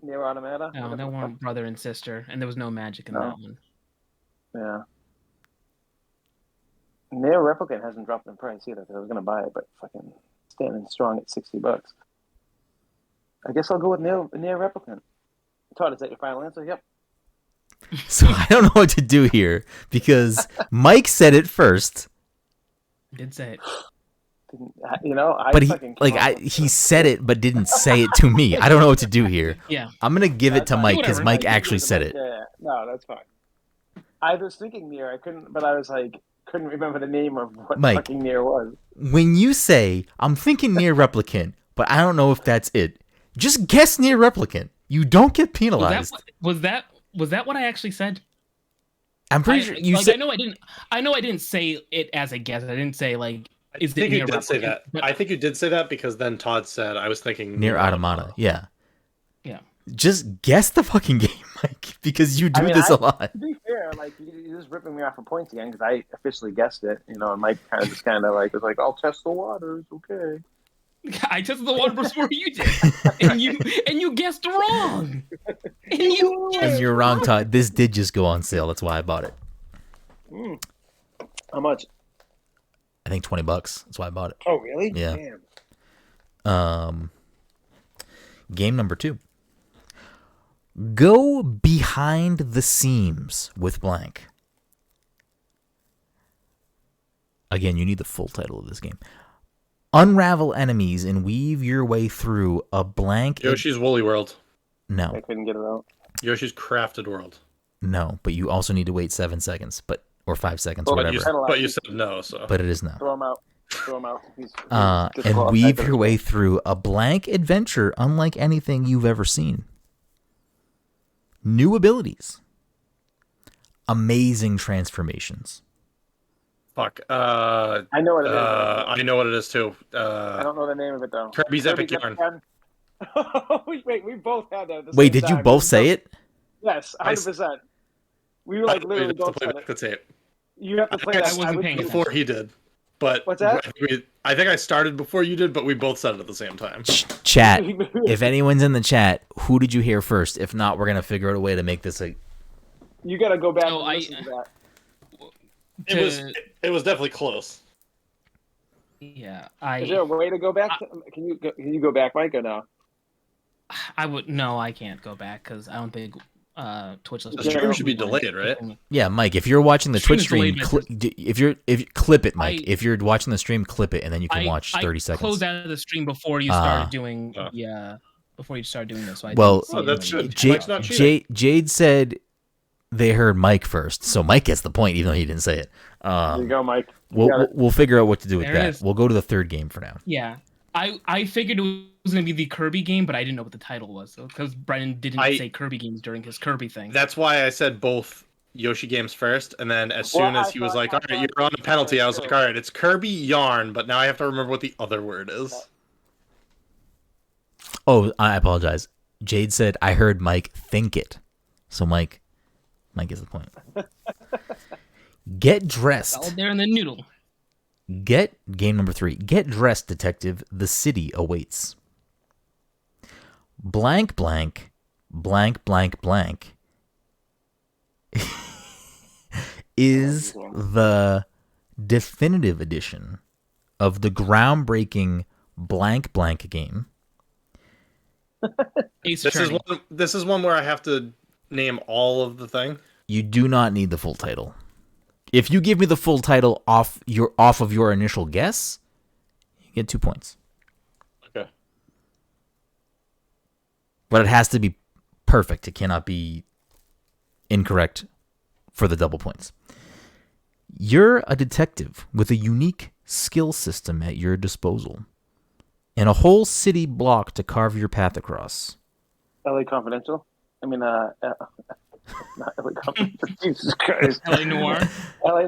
Near Automata. No, they weren't brother and sister, and there was no magic in No. that one. Yeah. Near Replicant hasn't dropped in price either because I was gonna buy it, but fucking standing strong at $60. I guess I'll go with near Replicant. Todd, is that your final answer? Yep. So I don't know what to do here because Mike said it first, I did say it. You know, I but fucking came up with he said it but didn't say it to me. I don't know what to do here. Yeah. I'm gonna give it That's to fine. Mike because Whatever. Mike Yeah, actually said it. Yeah, no, that's fine. I was thinking near, I couldn't, but I was like, couldn't remember the name of what Mike. fucking near was. When you say I'm thinking near replicant, but I don't know if that's it, just guess near replicant. You don't get penalized. Was that what I actually said? I'm pretty sure you said. I know I didn't say it as a guess. I didn't say like. Is I think it you near did say replicant? that. But I think you did say that because then Todd said I was thinking Near Automata, yeah. Yeah. Just guess the fucking game, Mike, because you do this a lot. To be fair, like you're just ripping me off for points again because I officially guessed it, you know, and Mike kind of like was like, "I'll test the waters, okay." I tested the water before you did, and you guessed wrong. And you're wrong, Todd. This did just go on sale. That's why I bought it. How much? I think $20. That's why I bought it. Oh, really? Yeah. Damn. Game number 2. Go behind the seams with blank. Again, you need the full title of this game. Unravel enemies and weave your way through a blank. Yoshi's Woolly World. No, I couldn't get it out. Yoshi's Crafted World. no, but you also need to wait 7 seconds, or 5 seconds, or Well, whatever. But you said no, so But it is not. Throw them out. Throw him out. He's And disqualified weave for your this way game. through a blank adventure unlike anything you've ever seen. New abilities. Amazing transformations. Fuck. I know what it is. I know what it is too. I don't know the name of it though. Kirby's Epic Yarn. Wait, we both had that. At the Wait, same did you time. both say it? Yes, 100%. We were like I literally have to both play said back it. the tape. You have to play I that. wasn't paying attention. Before he did, but What's that? I think I started before you did, but we both said it at the same time. Chat. If anyone's in the chat, who did you hear first? If not, we're going to figure out a way to make this a... You got to go back No, and listen to that. It was definitely close. Yeah, Is there a way to go back? Can you go back, Mike, or no? I would no, I can't go back because I don't think Twitch. The stream should be delayed, right? Yeah, Mike, if you're watching the Twitch Stream stream, is delayed if you clip it, Mike. If you're watching the stream, clip it, and then you can watch 30 I seconds. closed out of the stream before you started doing before you started doing this. So I Well, didn't see that's it. good. Mike's not cheating. Jade said they heard Mike first, so Mike gets the point, even though he didn't say it. There you go, Mike. You got it. We'll figure out what to do with There it that. is. We'll go to the third game for now. Yeah, I figured it was going to be the Kirby game, but I didn't know what the title was because Brenden didn't say Kirby games during his Kirby thing. That's why I said both Yoshi games first, and then as soon as he was like, "All right, you're on a penalty," I was like, "All right, it's Kirby Yarn," but now I have to remember what the other word is. Oh, I apologize. Jade said I heard Mike think it, so Mike gets the point. Get dressed. All there in the noodle. Game number 3. Get dressed, detective. The city awaits. Blank blank blank blank blank is the definitive edition of the groundbreaking blank blank game. Ace This Attorney. is one where I have to name all of the thing. You do not need the full title. If you give me the full title off of your initial guess, you get 2 points. Okay. But it has to be perfect. It cannot be incorrect for the double points. You're a detective with a unique skill system at your disposal and a whole city block to carve your path across. LA Confidential? I mean, not LA Confidential. Jesus Christ. LA Noir. LA,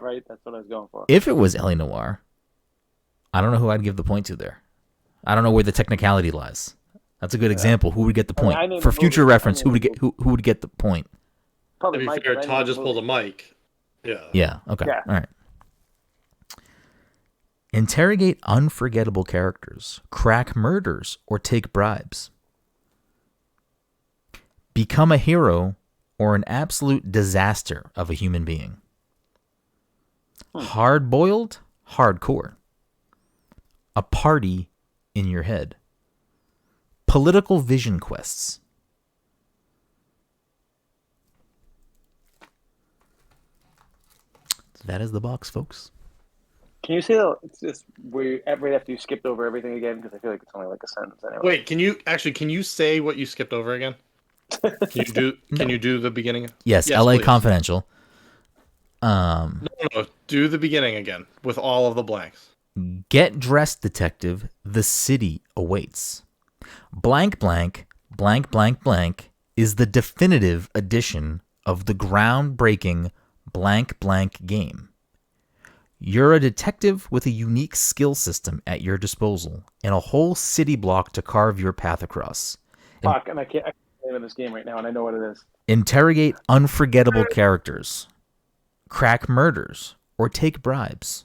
right, that's what I was going for. If it was L.A. Noire, I don't know who I'd give the point to there. I don't know where the technicality lies. That's a good example. Who would get the point? I named For the future movie. reference, I who named would get the point? Probably To be Mike, fair, right? Todd just pulled a mic. Yeah. Yeah, okay. Yeah. All right. Interrogate unforgettable characters, crack murders, or take bribes. Become a hero or an absolute disaster of a human being. Hard-boiled, hardcore. A party in your head. Political vision quests. That is the box, folks. Can you say that it's just right after you skipped over everything again? Because I feel like it's only like a sentence anyway. Wait, can you say what you skipped over again? Can you do the beginning? Yes, LA please. Confidential. No, do the beginning again with all of the blanks. Get dressed, detective. The city awaits. Blank blank blank blank blank is the definitive edition of the groundbreaking blank blank game. You're a detective with a unique skill system at your disposal and a whole city block to carve your path across. Fuck, and I can't name this game right now, and I know what it is. Interrogate unforgettable characters, crack murders, or take bribes.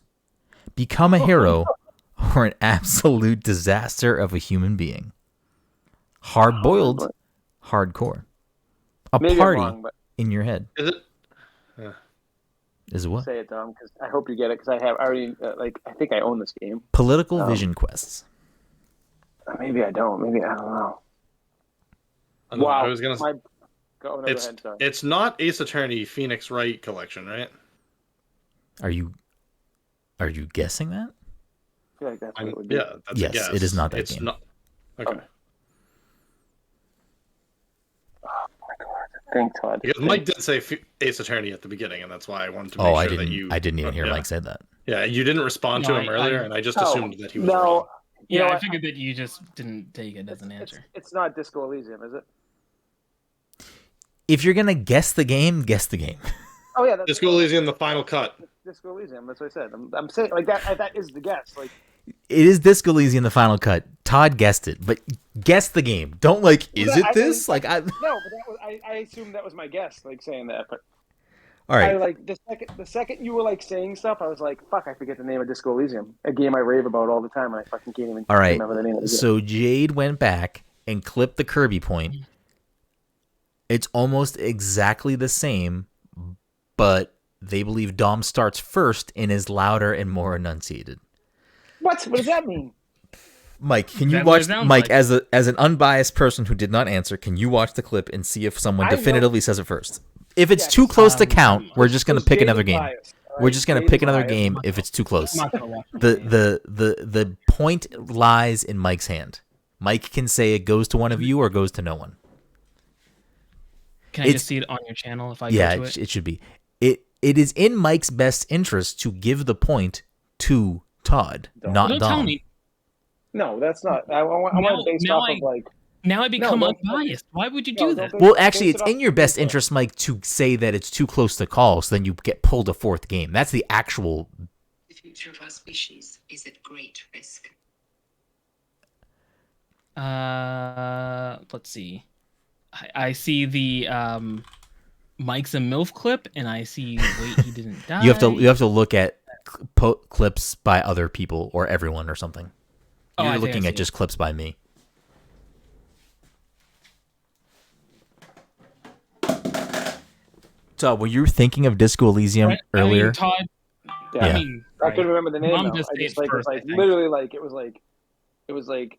Become a hero or an absolute disaster of a human being. Hard-boiled, hardcore. A Maybe I'm party wrong, but in your head. Is it? Is what? say it, Dom, because I hope you get it. Because I have already, I think I own this game. Political vision quests. Maybe I don't. Maybe I don't know. I was gonna say Go it's ahead, sorry. it's not Ace Attorney Phoenix Wright collection, right? Are you guessing that? I feel like that's what it would be. Yeah, that's Yes, a guess. it is not that it's game. Not, okay. Oh my god! Thank Todd. Because Mike did say Ace Attorney at the beginning, and that's why I wanted to make Oh, sure that you. I didn't even hear yeah. Mike say that. Yeah, you didn't respond No, to him earlier, and I just assumed that he was no. wrong. You Yeah, know I what? figured that you just didn't take it as an answer. It's not Disco Elysium, is it? If you're gonna guess the game, guess the game. Oh yeah, that's Disco Elysium, the final cut. Disco Elysium. That's what I said. I'm saying like that. That is the guess. Like It is Disco Elysium, the final cut. Todd guessed it, but guess the game. Don't is it this? No, but that was I assumed that was my guess. Like saying that, but All right. I like the second you were like saying stuff, I was like, fuck, I forget the name of Disco Elysium, a game I rave about all the time, and I fucking can't even All right. remember the name of the game. So Jade went back and clipped the Kirby point. It's almost exactly the same, but they believe Dom starts first and is louder and more enunciated. What does that mean? Mike, can you That's what watch it sounds Mike like. as an unbiased person who did not answer? Can you watch the clip and see if someone definitively says it first? If it's too close to count, we're just gonna pick another game. We're just gonna pick another game if it's too close. I'm not gonna watch it. The point lies in Mike's hand. Mike can say it goes to one of you or goes to no one. Can I just see it on your channel if I Yeah, go to it? it should be. It is in Mike's best interest to give the point to Todd, not Don't Dom. tell me. No, that's not. I want it based now off of like. Now I become don't- unbiased. Why would you No, do don't that? base- Well, base actually, it it's off in your the best data. interest, Mike, to say that it's too close to call, so then you get pulled a fourth game. That's the actual. The future of our species is at great risk. Let's see. I see the Mike's a MILF clip, and I see wait he didn't die. You have to look at clips by other people or everyone or something. Oh, I You're think I looking see at it. just clips by me. So, were you thinking of Disco Elysium Right? earlier? I mean, Todd. Yeah. I mean, I couldn't remember the name. Mom Though. just I say just it like first, it's I like think. literally like it was like.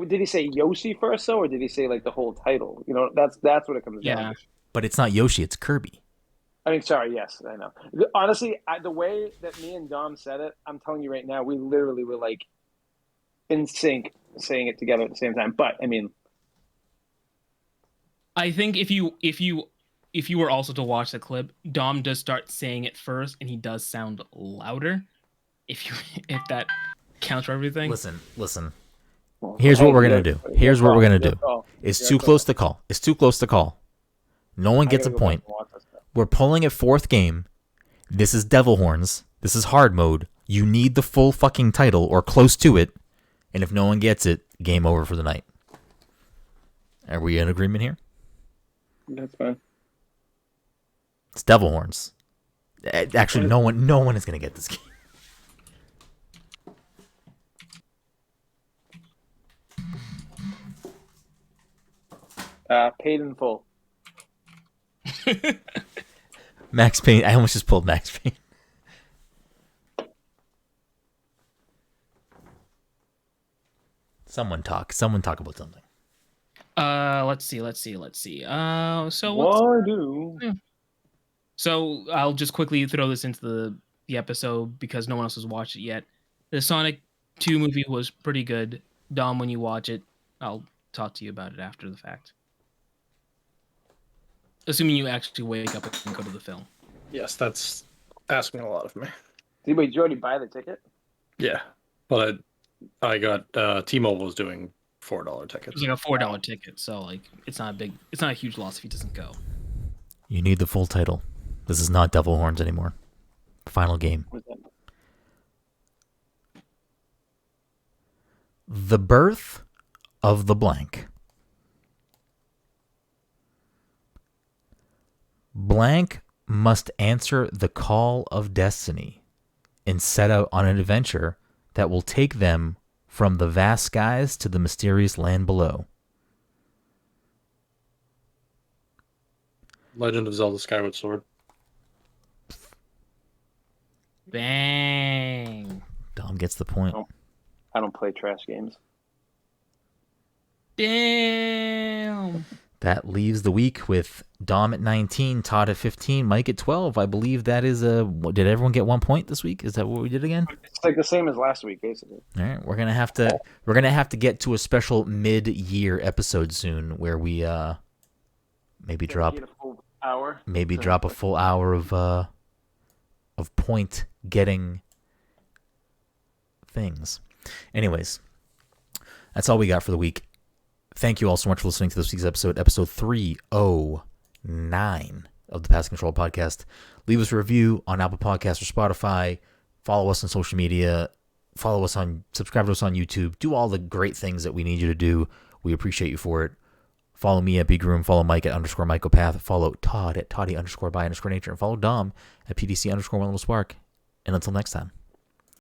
Did he say Yoshi first though, or did he say like the whole title? You know, that's what it comes down Yeah. to. But it's not Yoshi, it's Kirby. I mean, sorry, yes, I know. Honestly, the way that me and Dom said it, I'm telling you right now, we literally were like in sync, saying it together at the same time. But I mean, I think if you were also to watch the clip, Dom does start saying it first, and he does sound louder. If that counts for everything. Listen. Here's what we're gonna do. Here's what we're gonna do. It's too close to call. It's too close to call. No one gets a point. We're pulling a fourth game. This is Devil Horns. This is hard mode. You need the full fucking title or close to it. And if no one gets it, game over for the night. Are we in agreement here? That's fine. It's Devil Horns. Actually, no one is gonna get this game. Paid in full. Max Payne. I almost just pulled Max Payne. Someone talk about something. Let's see. So Why do? So I'll just quickly throw this into the episode because no one else has watched it yet. The Sonic 2 movie was pretty good. Dom, when you watch it, I'll talk to you about it after the fact. Assuming you actually wake up and go to the film. Yes, that's asking a lot of me. Did you already buy the ticket? Yeah, but I got T-Mobile was doing $4 tickets. It's like a $4 ticket, so like it's not a huge loss if he doesn't go. You need the full title. This is not Devil Horns anymore. Final game. What's that? The birth of the blank. Blank must answer the call of destiny and set out on an adventure that will take them from the vast skies to the mysterious land below. Legend of Zelda Skyward Sword. Bang. Dom gets the point. Oh. I don't play trash games. Damn. That leaves the week with Dom at 19, Todd at 15, Mike at 12. I believe that is did everyone get 1 point this week? Is that what we did again? It's like the same as last week, basically. All right, we're gonna have to get to a special mid-year episode soon where we maybe drop Get a full hour. a full hour of point getting things. Anyways, that's all we got for the week. Thank you all so much for listening to this week's episode 309 of the Pass Control Podcast. Leave us a review on Apple Podcasts or Spotify. Follow us on social media. Subscribe to us on YouTube. Do all the great things that we need you to do. We appreciate you for it. Follow me at BGroom. Follow Mike at _Mycopath. Follow Todd at Toddy_by_nature. And follow Dom at PDC_1 Spark. And until next time.